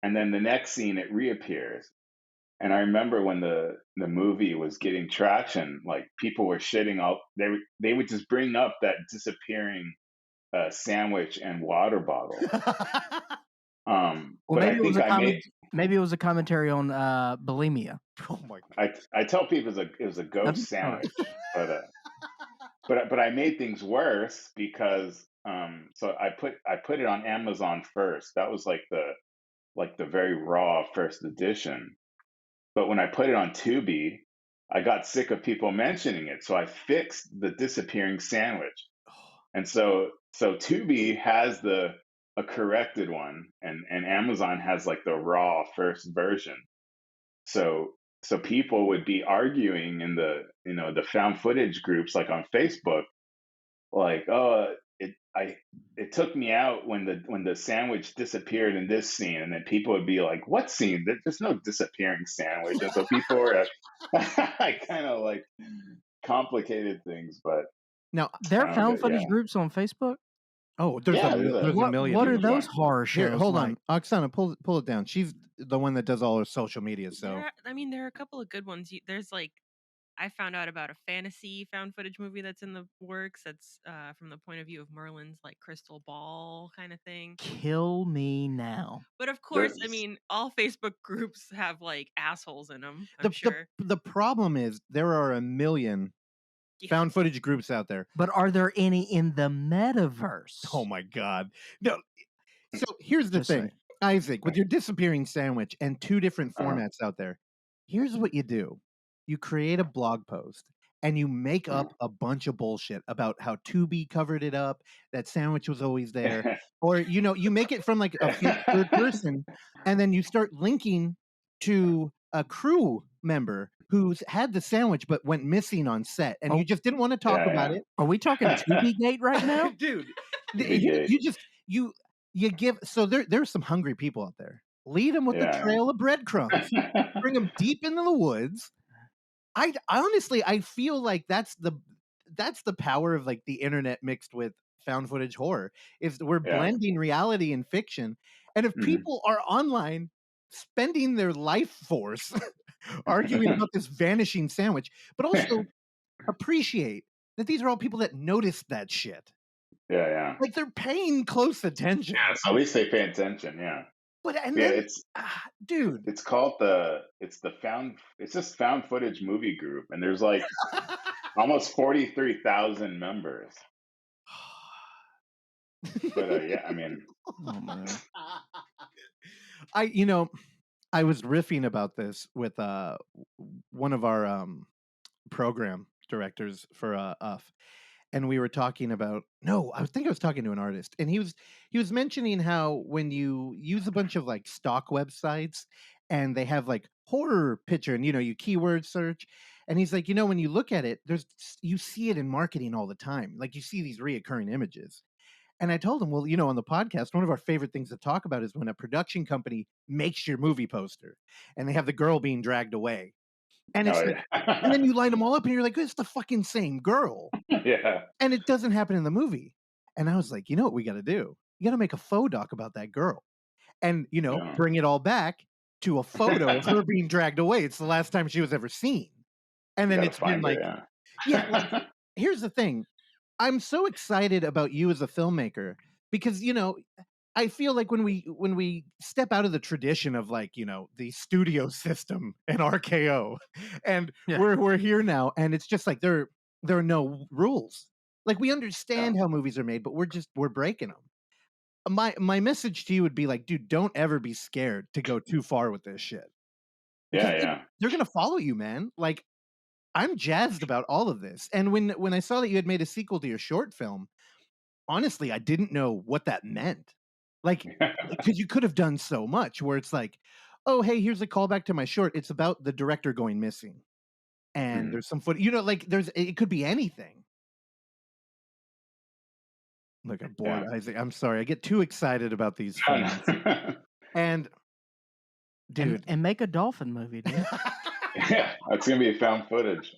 and then the next scene it reappears. And I remember when the movie was getting traction, like people were shitting all. They would just bring up that disappearing sandwich and water bottle. But maybe it was a commentary on bulimia. Oh my God! I tell people it was a ghost sandwich, but I made things worse because so I put it on Amazon first. That was like the very raw first edition. But when I put it on Tubi, I got sick of people mentioning it, so I fixed the disappearing sandwich. And so Tubi has a corrected one, and Amazon has like the raw first version. So people would be arguing in the found footage groups, like on Facebook, like, oh, it took me out when the sandwich disappeared in this scene, and then people would be like, what scene? There's no disappearing sandwich. And so people were I kind of like complicated things. But now there are found footage groups on Facebook. Oh, there's a million. What are those horror shows? Here, hold on, Oksana, pull it down. She's the one that does all her social media. So there are a couple of good ones. There's like, I found out about a fantasy found footage movie that's in the works. That's from the point of view of Merlin's like crystal ball kind of thing. Kill me now. But of course, all Facebook groups have like assholes in them. I'm sure. The problem is there are a million found footage groups out there. But are there any in the metaverse? Oh my God. No. So here's the thing, Isaac, with your disappearing sandwich and two different formats out there, here's what you do. You create a blog post and you make up a bunch of bullshit about how Tubi covered it up, that sandwich was always there. Or, you make it from like a third person, and then you start linking to a crew member who's had the sandwich but went missing on set, and you just didn't want to talk about it. Are we talking Tubi Gate right now? Dude, you give, so there's some hungry people out there. Lead them with the trail of breadcrumbs. Bring them deep into the woods. I honestly feel like that's the power of like the internet mixed with found footage horror. Is we're blending reality and fiction, and if people are online spending their life force arguing about this vanishing sandwich, but also appreciate that these are all people that noticed that shit. Yeah. Like they're paying close attention. Yeah, so at least they pay attention. Yeah. But dude, it's called it's just found footage movie group, and there's like almost 43,000 members. But oh man. I was riffing about this with one of our program directors for UF, and we were talking about I think I was talking to an artist, and he was mentioning how when you use a bunch of like stock websites and they have like horror picture, and you keyword search, and he's like, when you look at it, you see it in marketing all the time. Like you see these reoccurring images. And I told him, well, on the podcast, one of our favorite things to talk about is when a production company makes your movie poster and they have the girl being dragged away. And it's and then you line them all up and you're like, it's the fucking same girl. Yeah. And it doesn't happen in the movie. And I was like, you know what we got to do? You got to make a faux doc about that girl and, bring it all back to a photo of her being dragged away. It's the last time she was ever seen. And then it's been like, like, here's the thing. I'm so excited about you as a filmmaker because, I feel like when we step out of the tradition of like, the studio system and RKO and we're here now, and it's just like there are no rules. Like we understand how movies are made, but we're breaking them. My message to you would be like, dude, don't ever be scared to go too far with this shit. Yeah. They're going to follow you, man. Like I'm jazzed about all of this. And when I saw that you had made a sequel to your short film, honestly, I didn't know what that meant. Like, because you could have done so much where it's like, oh, hey, here's a callback to my short. It's about the director going missing. And there's some footage, like it could be anything. Look, I'm bored. I'm sorry. I get too excited about these films. And dude. And make a dolphin movie, dude. Yeah, that's going to be found footage.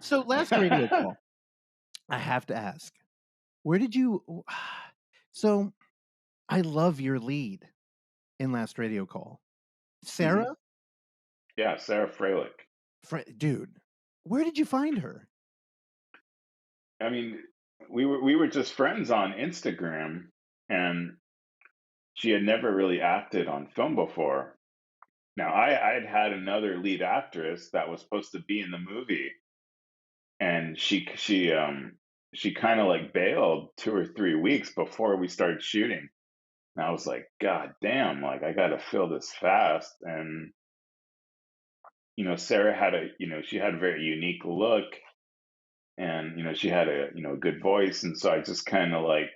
So last radio call, I have to ask, where did you... So I love your lead in last radio call. Sarah? Yeah, Sarah Freilich. Dude, where did you find her? I mean, we were just friends on Instagram, and she had never really acted on film before. Now, I'd had another lead actress that was supposed to be in the movie, and she kind of like bailed 2 or 3 weeks before we started shooting. And I was like, God damn, like I got to fill this fast. And Sarah had she had a very unique look, and she had a good voice, and so I just kind of like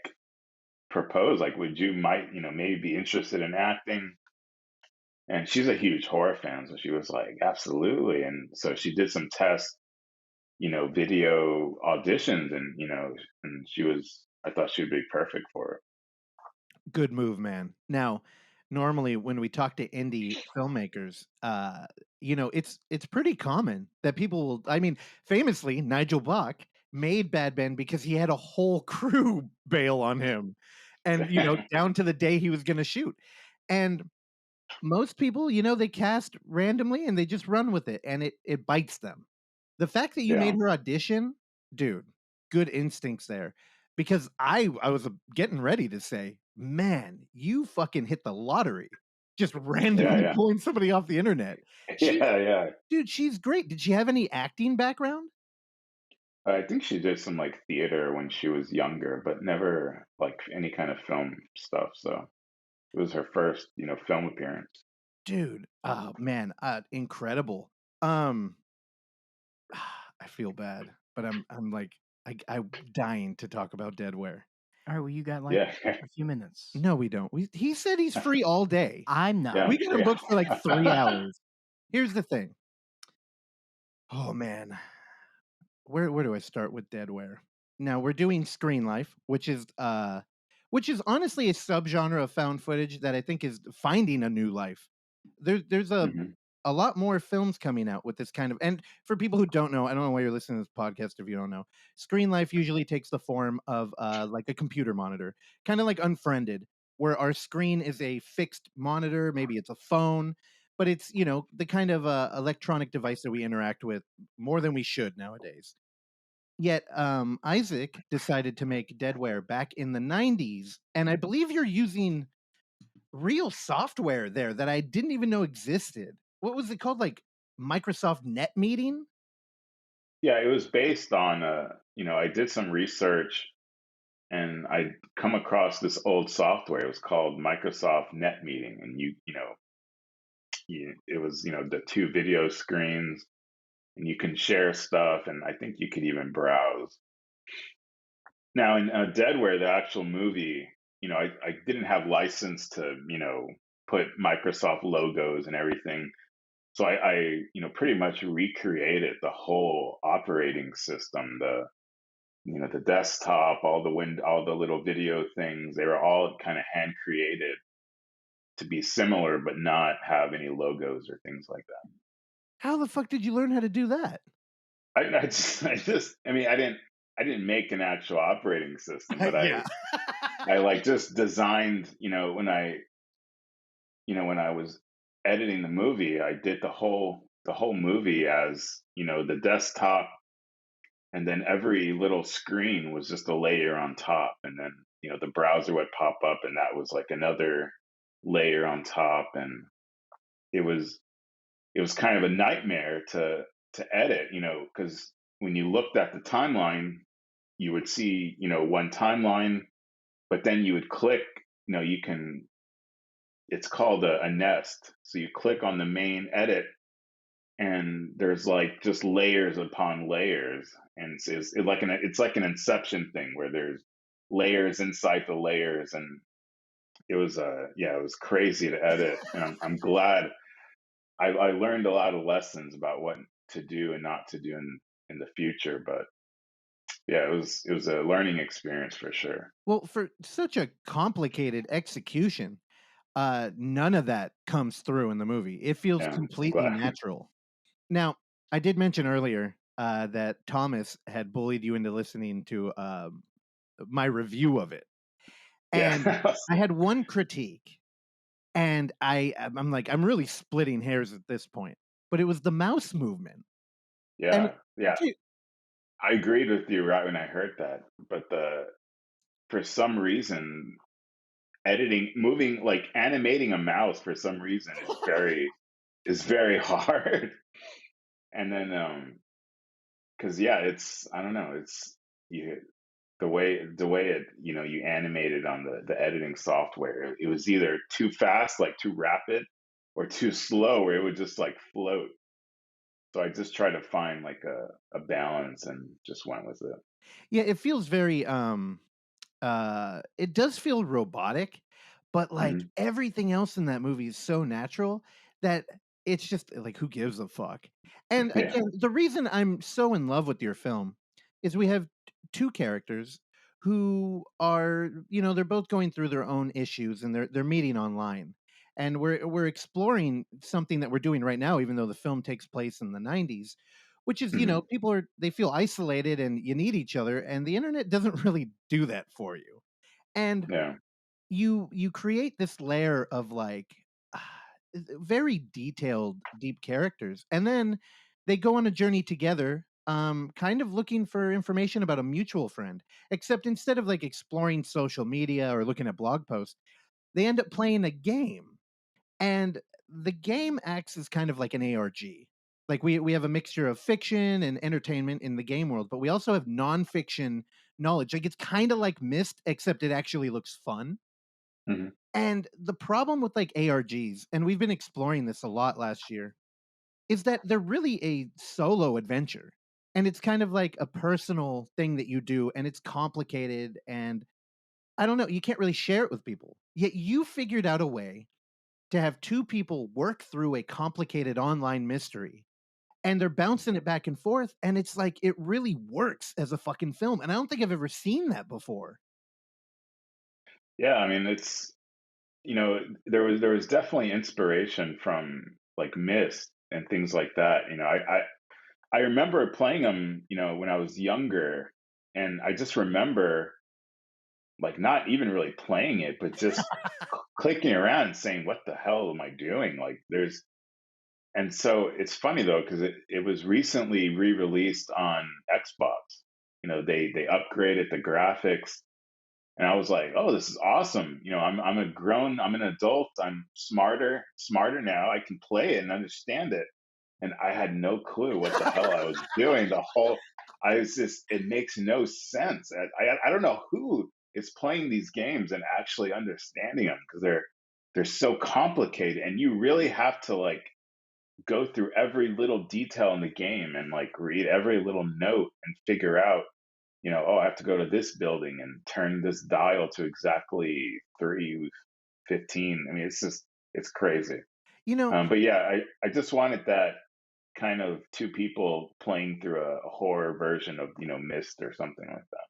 proposed, like, would you maybe be interested in acting? And she's a huge horror fan, so she was like, absolutely. And so she did some test, video auditions, and I thought she would be perfect for it. Good move, man. Now, normally when we talk to indie filmmakers, it's pretty common that people will, I mean, famously, Nigel Bach made Bad Men because he had a whole crew bail on him and, down to the day he was going to shoot. And most people, they cast randomly and they just run with it, and it bites them. The fact that you made her audition, dude, good instincts there. Because I was getting ready to say, man, you fucking hit the lottery. Just randomly pulling somebody off the internet. Dude, she's great. Did she have any acting background? I think she did some like theater when she was younger, but never like any kind of film stuff. So it was her first, film appearance. Dude, oh man, incredible. I feel bad, but I'm like I'm dying to talk about Deadware. All right, well, you got like a few minutes. No, we don't. He said he's free all day. I'm not. We got him booked for like 3 hours. Here's the thing. Oh man, where do I start with Deadware? Now we're doing screenlife, which is honestly a subgenre of found footage that I think is finding a new life. There's a lot more films coming out with this kind of, and for people who don't know, I don't know why you're listening to this podcast if you don't know, screenlife usually takes the form of like a computer monitor, kind of like Unfriended, where our screen is a fixed monitor, maybe it's a phone, but it's the kind of electronic device that we interact with more than we should nowadays. Yet Isaac decided to make Deadware back in the 90s, and I believe you're using real software there that I didn't even know existed. What was it called? Like Microsoft Net Meeting? Yeah, it was based on I did some research, and I come across this old software. It was called Microsoft Net Meeting, and it was the 2 video screens, and you can share stuff, and I think you could even browse. Now in Deadware, the actual movie, I didn't have license to put Microsoft logos and everything. So I pretty much recreated the whole operating system, the desktop, all the little video things. They were all kind of hand created to be similar, but not have any logos or things like that. How the fuck did you learn how to do that? I didn't make an actual operating system, but Yeah. I like just designed, when I was editing the movie, I did the whole movie as, the desktop, and then every little screen was just a layer on top, and then, the browser would pop up and that was like another layer on top, and it was kind of a nightmare to edit, because when you looked at the timeline, you would see, one timeline, but then you would click, you can, it's called a nest. So you click on the main edit, and there's like just layers upon layers, and it's like an Inception thing where there's layers inside the layers, and it was it was crazy to edit, and I'm glad I learned a lot of lessons about what to do and not to do in the future, but yeah, it was a learning experience for sure. Well, for such a complicated execution, none of that comes through in the movie. It feels Yeah, I'm completely glad. natural. Now, I did mention earlier that Thomas had bullied you into listening to my review of it, and Yeah. I had one critique, and I'm like, I'm really splitting hairs at this point, but it was the mouse movement. And Yeah. dude, I agreed with you right when I heard that, but for some reason, like animating a mouse for some reason is very hard. And then, because yeah, it's I don't know, it's you the way it you animate it on the editing software. It was either too fast, like too rapid, or too slow, where it would just like float. So I just tried to find like a balance and just went with it. yeah, it feels very it does feel robotic, but like Hmm. everything else in that movie is so natural that it's just like who gives a fuck. And Yeah. again, the reason I'm so in love with your film is we have two characters who are, they're both going through their own issues and they're meeting online. And we're exploring something that we're doing right now, even though the film takes place in the 90s, which is, Hmm. people they feel isolated and you need each other, and the internet doesn't really do that for you. And Yeah. you create this layer of like very detailed deep characters, and then they go on a journey together, kind of looking for information about a mutual friend, except instead of like exploring social media or looking at blog posts, they end up playing a game. And the game acts as kind of like an ARG. Like we have a mixture of fiction and entertainment in the game world, but we also have nonfiction knowledge. Like it's kind of like Myst, except it actually looks fun. Hmm. And the problem with like ARGs, and we've been exploring this a lot last year, is that they're really a solo adventure. And it's kind of like a personal thing that you do, and it's complicated, and I don't know, you can't really share it with people. Yet you figured out a way to have two people work through a complicated online mystery, and they're bouncing it back and forth, and it's like it really works as a fucking film, and I don't think I've ever seen that before. Yeah, I mean, it's there was definitely inspiration from like Myst and things like that. I remember playing them, when I was younger, and I just remember like not even really playing it, but just clicking around and saying, "What the hell am I doing?" Like there's and so it's funny though because it was recently re-released on Xbox. They upgraded the graphics, and I was like, "Oh, this is awesome!" I'm an adult, I'm smarter now. I can play it and understand it, and I had no clue what the hell I was doing. I was just, it makes no sense. I don't know who is playing these games and actually understanding them because they're so complicated, and you really have to like go through every little detail in the game and like read every little note and figure out, oh, I have to go to this building and turn this dial to exactly 3:15. I mean, It's crazy. You know, But yeah, I just wanted that kind of two people playing through a horror version of, Mist or something like that.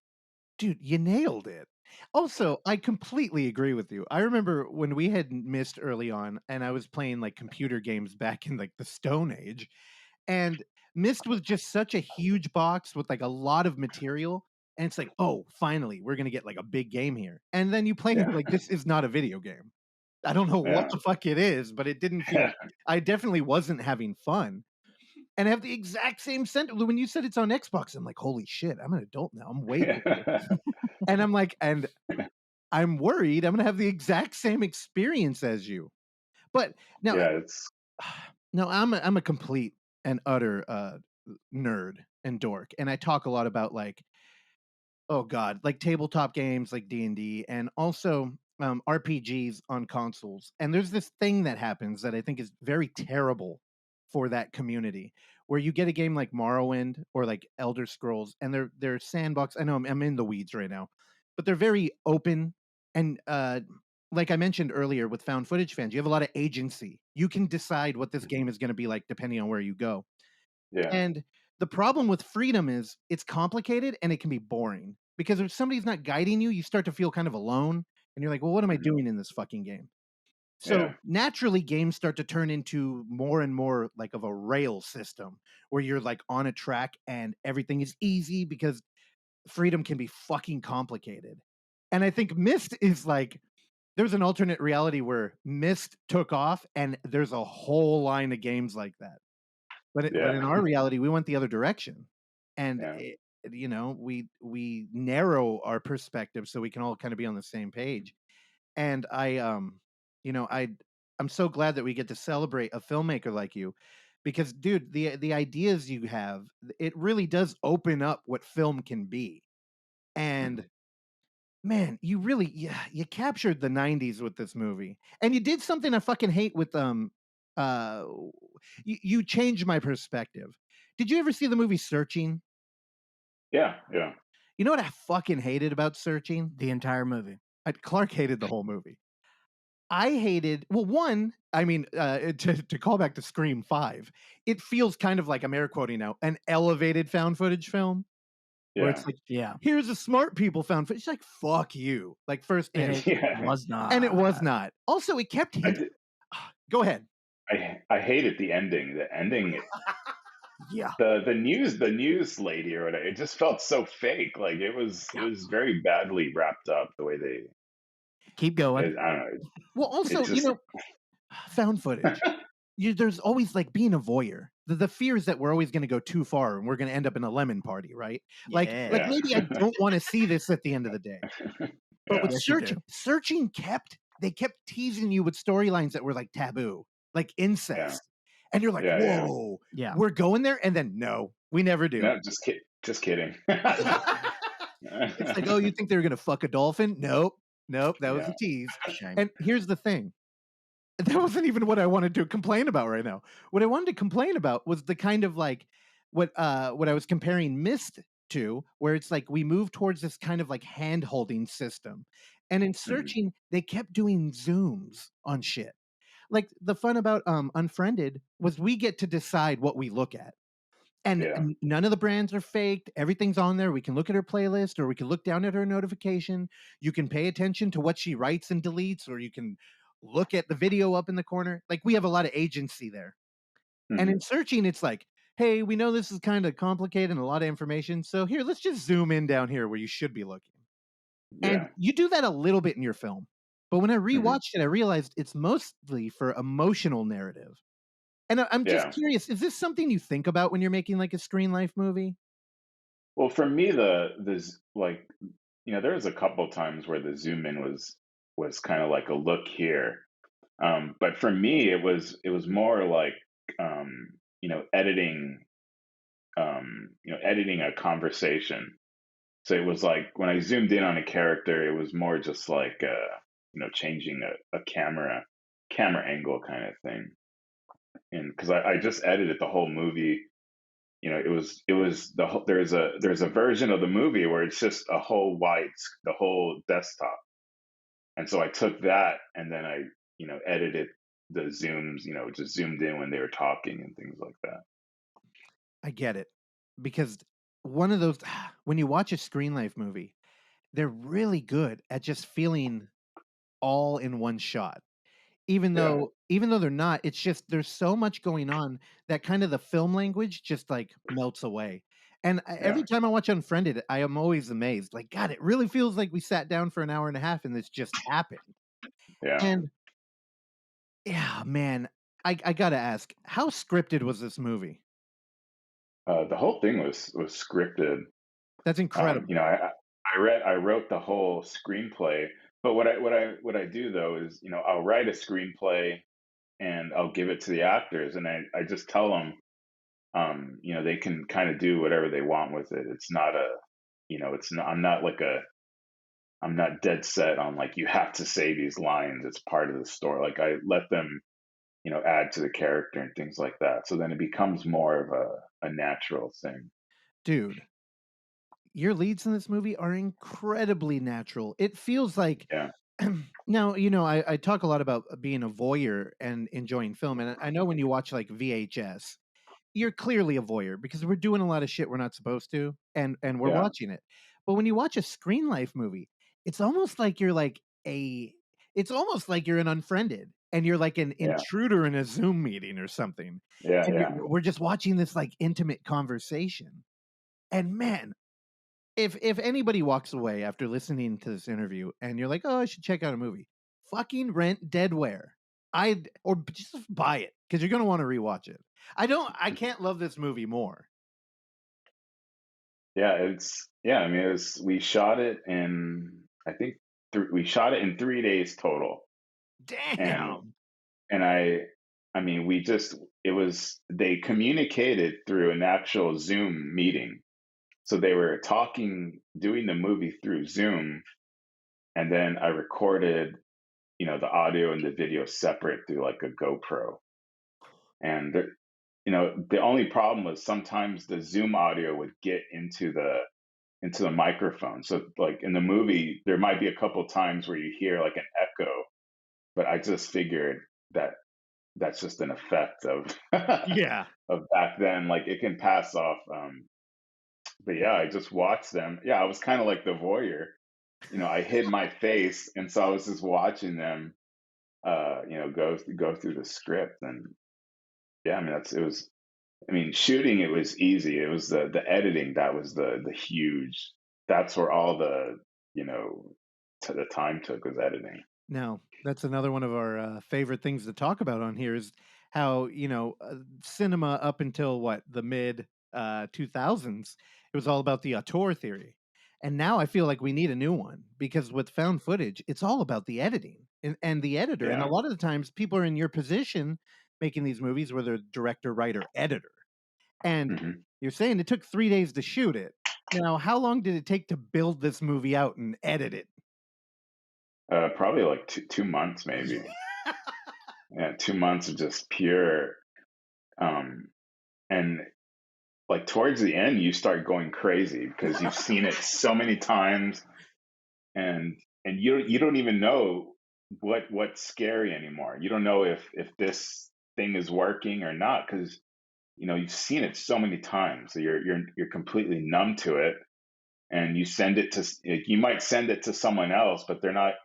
dude, you nailed it. Also, I completely agree with you. I remember when we had missed early on and I was playing like computer games back in like the Stone Age, and Myst was just such a huge box with like a lot of material. And it's like, oh, finally, we're gonna get like a big game here. And then you play and Yeah. you're like, this is not a video game. I don't know what Yeah. the fuck it is, but it didn't feel I definitely wasn't having fun. And I have the exact same sentiment when you said it's on Xbox. I'm like, holy shit, I'm an adult now. I'm way cooler. And I'm like, and I'm worried I'm gonna have the exact same experience as you. But now, Yeah, it's no, I'm a complete and utter nerd and dork, and I talk a lot about like, oh god, like tabletop games like D&D, and also RPGs on consoles. And there's this thing that happens that I think is very terrible for that community, where you get a game like Morrowind or like Elder Scrolls, and they're sandbox. I know I'm in the weeds right now, but they're very open and like I mentioned earlier with found footage fans, you have a lot of agency. You can decide what this game is going to be like depending on where you go. yeah. And the problem with freedom is it's complicated and it can be boring because if somebody's not guiding you, you start to feel kind of alone and you're like, well, what am I Mhm. doing in this fucking game? Yeah. So naturally, games start to turn into more and more like of a rail system where you're like on a track and everything is easy because freedom can be fucking complicated. And I think Myst is like, there's an alternate reality where Myst took off and there's a whole line of games like that. But in Yeah. our reality, we went the other direction, and Yeah. we narrow our perspective so we can all kind of be on the same page. And you know, I'm so glad that we get to celebrate a filmmaker like you, because dude, the ideas you have, it really does open up what film can be. And Mhm. man, you really you captured the 90s with this movie. And you did something I fucking hate with uh you changed my perspective. Did you ever see the movie Searching? Yeah. Yeah. You know what I fucking hated about Searching? The entire movie. Clark hated the whole movie. I hated, well, one, I mean, to call back to Scream 5, it feels kind of like, I'm air quoting now, an elevated found footage film where Yeah. it's like, Yeah. here's a smart people found footage. It's like, fuck you. Like, first, And and it Yeah. was not. it was not. Also, it kept I hinting. did, Go ahead. I hated the ending. The ending, Yeah. the news lady or whatever. It just felt so fake. Like it was very badly wrapped up the way they. Keep going. I don't know. Well, It also, just. found footage. There's always like being a voyeur. The fear is that we're always going to go too far and we're going to end up in a lemon party, right? Like Yeah. maybe I don't want to see this at the end of the day. But with Yeah. Yes, you do. searching they kept teasing you with storylines that were like taboo, like incest. And you're like, Yeah. Yeah. whoa, Yeah. we're going there. And then no, we never do. No, just kidding. It's like, oh, you think they were going to fuck a dolphin? Nope. That was Yeah. a tease. Shame. And here's the thing. That wasn't even what I wanted to complain about right now. What I wanted to complain about was the kind of like what I was comparing Myst to, where it's like we move towards this kind of like hand holding system. And in Mhm. Searching, they kept doing zooms on shit. Like the fun about Unfriended was we get to decide what we look at. And Yeah. none of the brands are faked. Everything's on there. We can look at her playlist or we can look down at her notification. You can pay attention to what she writes and deletes, or you can look at the video up in the corner. Like we have a lot of agency there. And Mhm. in Searching, it's like, hey, we know this is kind of complicated and a lot of information. So here, let's just zoom in down here where you should be looking. And Yeah. you do that a little bit in your film. But when I Mhm. rewatched it, I realized it's mostly for emotional narrative. And I'm just Yeah. curious, is this something you think about when you're making like a screen life movie? Well, for me, there's like, there was a couple times where the zoom in was kind of like a look here. But for me, it was more like, editing, editing a conversation. So it was like when I zoomed in on a character, it was more just like, changing a camera angle kind of thing. And because I just edited the whole movie, it was there's a version of the movie where it's just a whole the whole desktop. And so I took that and then I edited the zooms, just zoomed in when they were talking and things like that. I get it, because one of those when you watch a screenlife movie, they're really good at just feeling all in one shot. Even Yeah. though they're not, it's just there's so much going on that kind of the film language just like melts away. And every Yeah. time I watch Unfriended, I am always amazed. Like, God, it really feels like we sat down for an hour and a half and this just happened. Yeah. And yeah, man, I gotta ask, how scripted was this movie? The whole thing was scripted. That's incredible. I wrote the whole screenplay, but what I do though is, I'll write a screenplay and I'll give it to the actors, and I just tell them, they can kind of do whatever they want with it. It's not it's not. I'm not dead set on like you have to say these lines. It's part of the story. Like I let them, add to the character and things like that. So then it becomes more of a natural thing. Dude, your leads in this movie are incredibly natural. It feels like Yeah. now, I talk a lot about being a voyeur and enjoying film. And I know when you watch like VHS, you're clearly a voyeur because we're doing a lot of shit we're not supposed to, and we're Yeah. watching it. But when you watch a screen life movie, it's almost like you're like it's almost like you're an Unfriended and you're like an Yeah. intruder in a Zoom meeting or something. Yeah. And Yeah. we're just watching this like intimate conversation. And man, if anybody walks away after listening to this interview and you're like, "Oh, I should check out a movie," fucking rent Deadware. Or just buy it because you're gonna want to rewatch it. I can't love this movie more. Yeah. I mean, we shot it in, I think, we shot it in 3 days total. And, Damn. I mean, they communicated through an actual Zoom meeting. So they were doing the movie through Zoom. And then I recorded, the audio and the video separate through like a GoPro. And the only problem was sometimes the Zoom audio would get into the microphone. So like in the movie, there might be a couple times where you hear like an echo, but I just figured that that's just an effect of Yeah. of back then. Like it can pass off. But yeah, I just watched them. Yeah, I was kind of like the voyeur. I hid my face, and so I was just watching them. Go through the script, and yeah, I mean it was. I mean, shooting it was easy. It was the editing that was the huge. That's where all the the time took was editing. Now, that's another one of our favorite things to talk about on here is how, cinema up until what, the mid 2000s, it was all about the auteur theory. And now I feel like we need a new one because with found footage, it's all about the editing and the editor. And a Yeah. lot of the times people are in your position making these movies where they're director, writer, editor. And Hmm. you're saying it took 3 days to shoot it. Now, how long did it take to build this movie out and edit it? Probably like 2 months, maybe. Yeah, 2 months of just pure. And like towards the end, you start going crazy because you've seen it so many times, and you don't even know what's scary anymore. You don't know if this thing is working or not because you've seen it so many times, so you're completely numb to it, and you send it to you might send it to someone else, but they're not.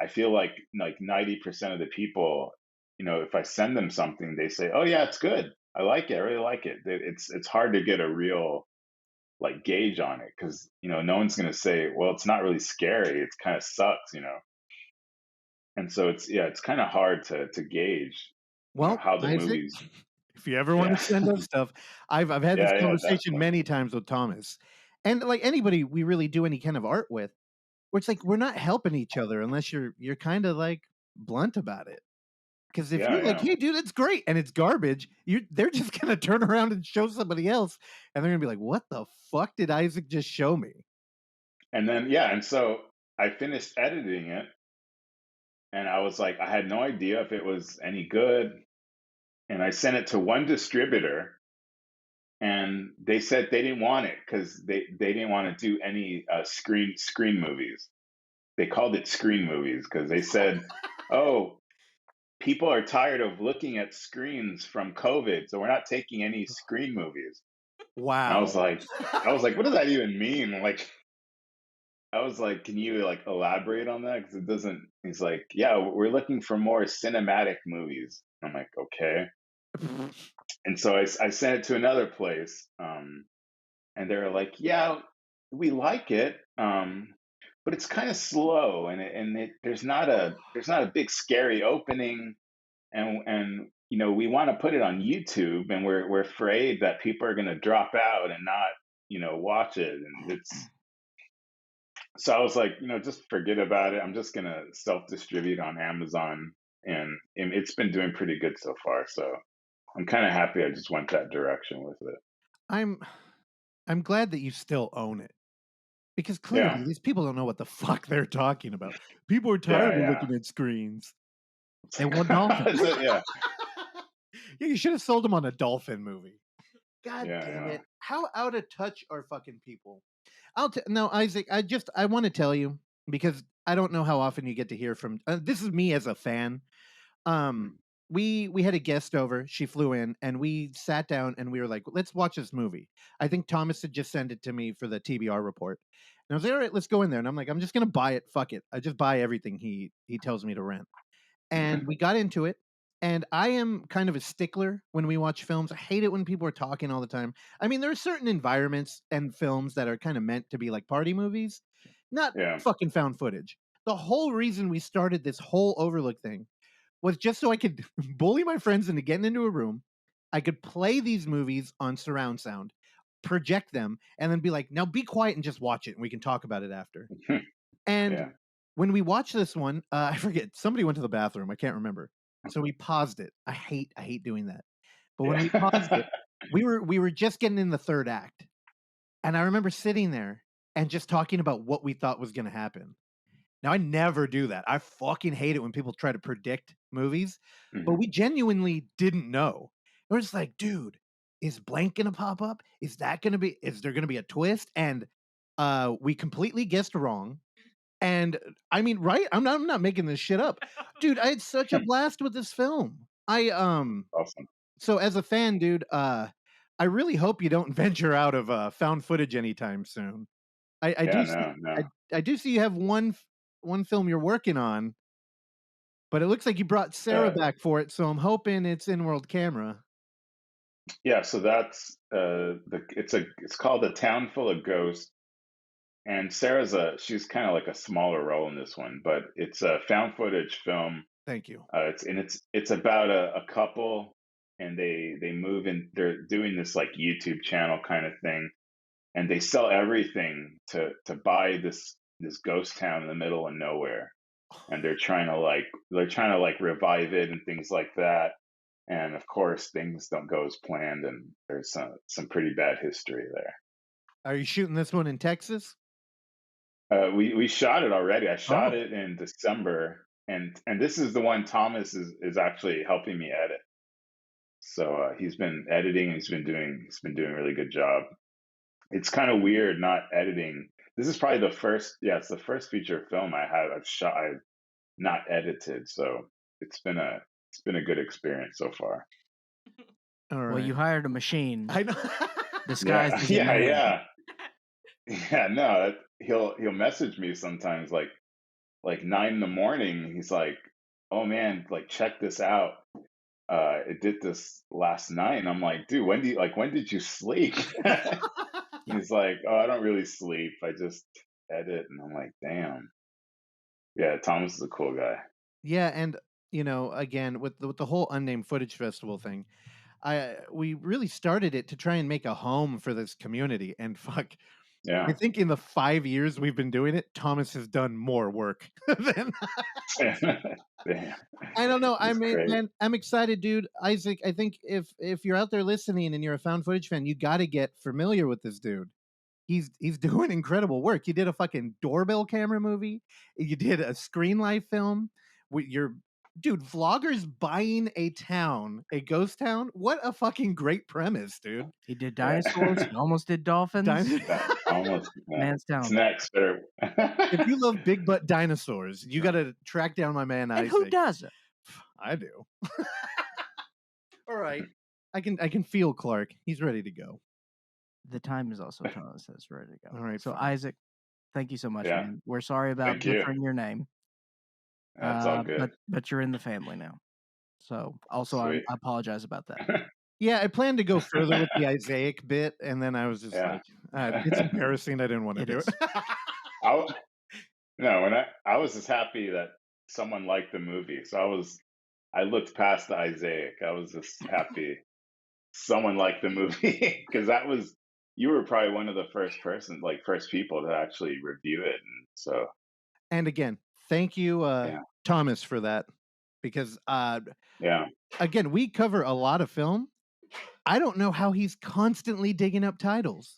I feel like 90% of the people, if I send them something, they say, "Oh yeah, it's good. I like it. I really like it." It's hard to get a real like gauge on it because no one's gonna say, "Well, it's not really scary. It's kind of sucks." And so it's kind of hard to gauge, Well, how the Isaac, movies. if you ever want Yeah, to send us stuff, I've had this yeah, yeah, conversation definitely. many times with Thomas. And like anybody we really do any kind of art with, where it's like we're not helping each other unless you're kind of like blunt about it. Because if Yeah, you're like, yeah. "Hey, dude, it's great," and it's garbage, they're just gonna turn around and show somebody else, and they're gonna be like, "What the fuck did Isaac just show me?" And then and so I finished editing it, and I was like, I had no idea if it was any good, and I sent it to one distributor, and they said they didn't want it because they didn't want to do any screen movies. They called it screen movies because they said, "Oh, people are tired of looking at screens from COVID, so we're not taking any screen movies. And Wow. I was like, what does that even mean? Like, I was like, can you like elaborate on that? Because it doesn't. He's like, yeah, we're looking for more cinematic movies. I'm like, okay. And so I sent it to another place, and they were like, yeah, we like it, but it's kind of slow, and there's not a big scary opening, and you know, we want to put it on YouTube, and we're afraid that people are going to drop out and not, you know, watch it, and it's. So I was like, you know, just forget about it. I'm just gonna self-distribute on Amazon, and it's been doing pretty good so far. So I'm kind of happy I just went that direction with it. I'm glad that you still own it. Because clearly Yeah, these people don't know what the fuck they're talking about. People are tired of yeah, looking at screens. They want dolphins. yeah. Yeah, you should have sold them on a dolphin movie. God Yeah, damn yeah. it. How out of touch are fucking people? No, Isaac, I want to tell you, because I don't know how often you get to hear from this is me as a fan. Mm. We had a guest over. She flew in, and we sat down, and we were like, let's watch this movie. I think Thomas had just sent it to me for the TBR report. And I was like, all right, let's go in there. And I'm like, I'm just gonna buy it. Fuck it. I just buy everything he tells me to rent. And we got into it. And I am kind of a stickler when we watch films. I hate it when people are talking all the time. I mean, there are certain environments and films that are kind of meant to be like party movies, not Yeah. fucking found footage. The whole reason we started this whole Overlook thing was just so I could bully my friends into getting into a room. I could play these movies on surround sound, project them, and then be like, now be quiet and just watch it, and we can talk about it after. And Yeah. when we watched this one, I forget, somebody went to the bathroom. I can't remember. So we paused it. I hate doing that. But when we paused it, we were just getting in the third act. And I remember sitting there and just talking about what we thought was going to happen. Now, I never do that. I fucking hate it when people try to predict movies, but we genuinely didn't know. We're just like, dude, is blank going to pop up? Is there going to be a twist? And we completely guessed wrong. And I mean, right? I'm not making this shit up. Dude, I had such a blast with this film. Awesome. So as a fan, dude, I really hope you don't venture out of found footage anytime soon. I do see, No. I do see you have one film you're working on, but it looks like you brought Sarah back for it, so I'm hoping it's in-world camera. Yeah, so that's it's called A Town Full of Ghosts. And she's kind of like a smaller role in this one, but it's a found footage film. Thank you. It's about a couple, and they move in. They're doing this like YouTube channel kind of thing, and they sell everything to buy this ghost town in the middle of nowhere, and they're trying to like revive it and things like that. And of course, things don't go as planned, and there's some pretty bad history there. Are you shooting this one in Texas? We shot it already. I shot it in December, and this is the one Thomas is actually helping me edit. So he's been editing, and he's been doing a really good job. It's kind of weird not editing. This is probably it's the first feature film I've not edited. So it's been a good experience so far. All right. Well, you hired a machine. I know. Disguised as a man. Yeah. No, he'll message me sometimes like 9 a.m. He's like, "Oh man, like check this out. It did this last night." And I'm like, "Dude, when did you sleep?" He's like, "Oh, I don't really sleep. I just edit." And I'm like, "Damn." Yeah, Thomas is a cool guy. Yeah, and you know, again, with the whole Unnamed Footage Festival thing, we really started it to try and make a home for this community. And fuck, Yeah. I think in the 5 years we've been doing it, Thomas has done more work than I don't know. I'm excited, dude. Isaac, I think if you're out there listening and you're a found footage fan, you got to get familiar with this dude. He's doing incredible work. You did a fucking doorbell camera movie. You did a screenlife film. Dude, vloggers buying a ghost town. What a fucking great premise, dude. He did dinosaurs. He almost did dolphins. Almost. Man's down. It's next. If you love big butt dinosaurs, you got to track down my man Isaac. And who doesn't? I do. All right. I can feel Clark. He's ready to go. The time is also telling us it's ready to go. All right. So fine. Isaac, thank you so much, man. We're sorry about Thank you. butchering your name. That's all good. But you're in the family now. So also I apologize about that. Yeah, I planned to go further with the Isaac bit, and then I was just like, it's embarrassing. I didn't want to do it. When I was just happy that someone liked the movie. So I looked past the Isaac. I was just happy someone liked the movie because you were probably one of the first people to actually review it. And so. And again, thank you, Thomas, for that, because again, we cover a lot of film. I don't know how he's constantly digging up titles.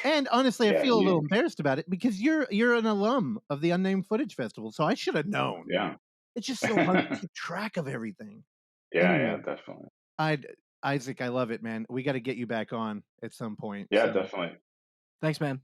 And honestly, I feel a little embarrassed about it because you're an alum of the Unnamed Footage Festival, so I should have known. Yeah. It's just so hard to keep track of everything. Yeah, definitely. Isaac, I love it, man. We got to get you back on at some point. Yeah, definitely. Thanks, man.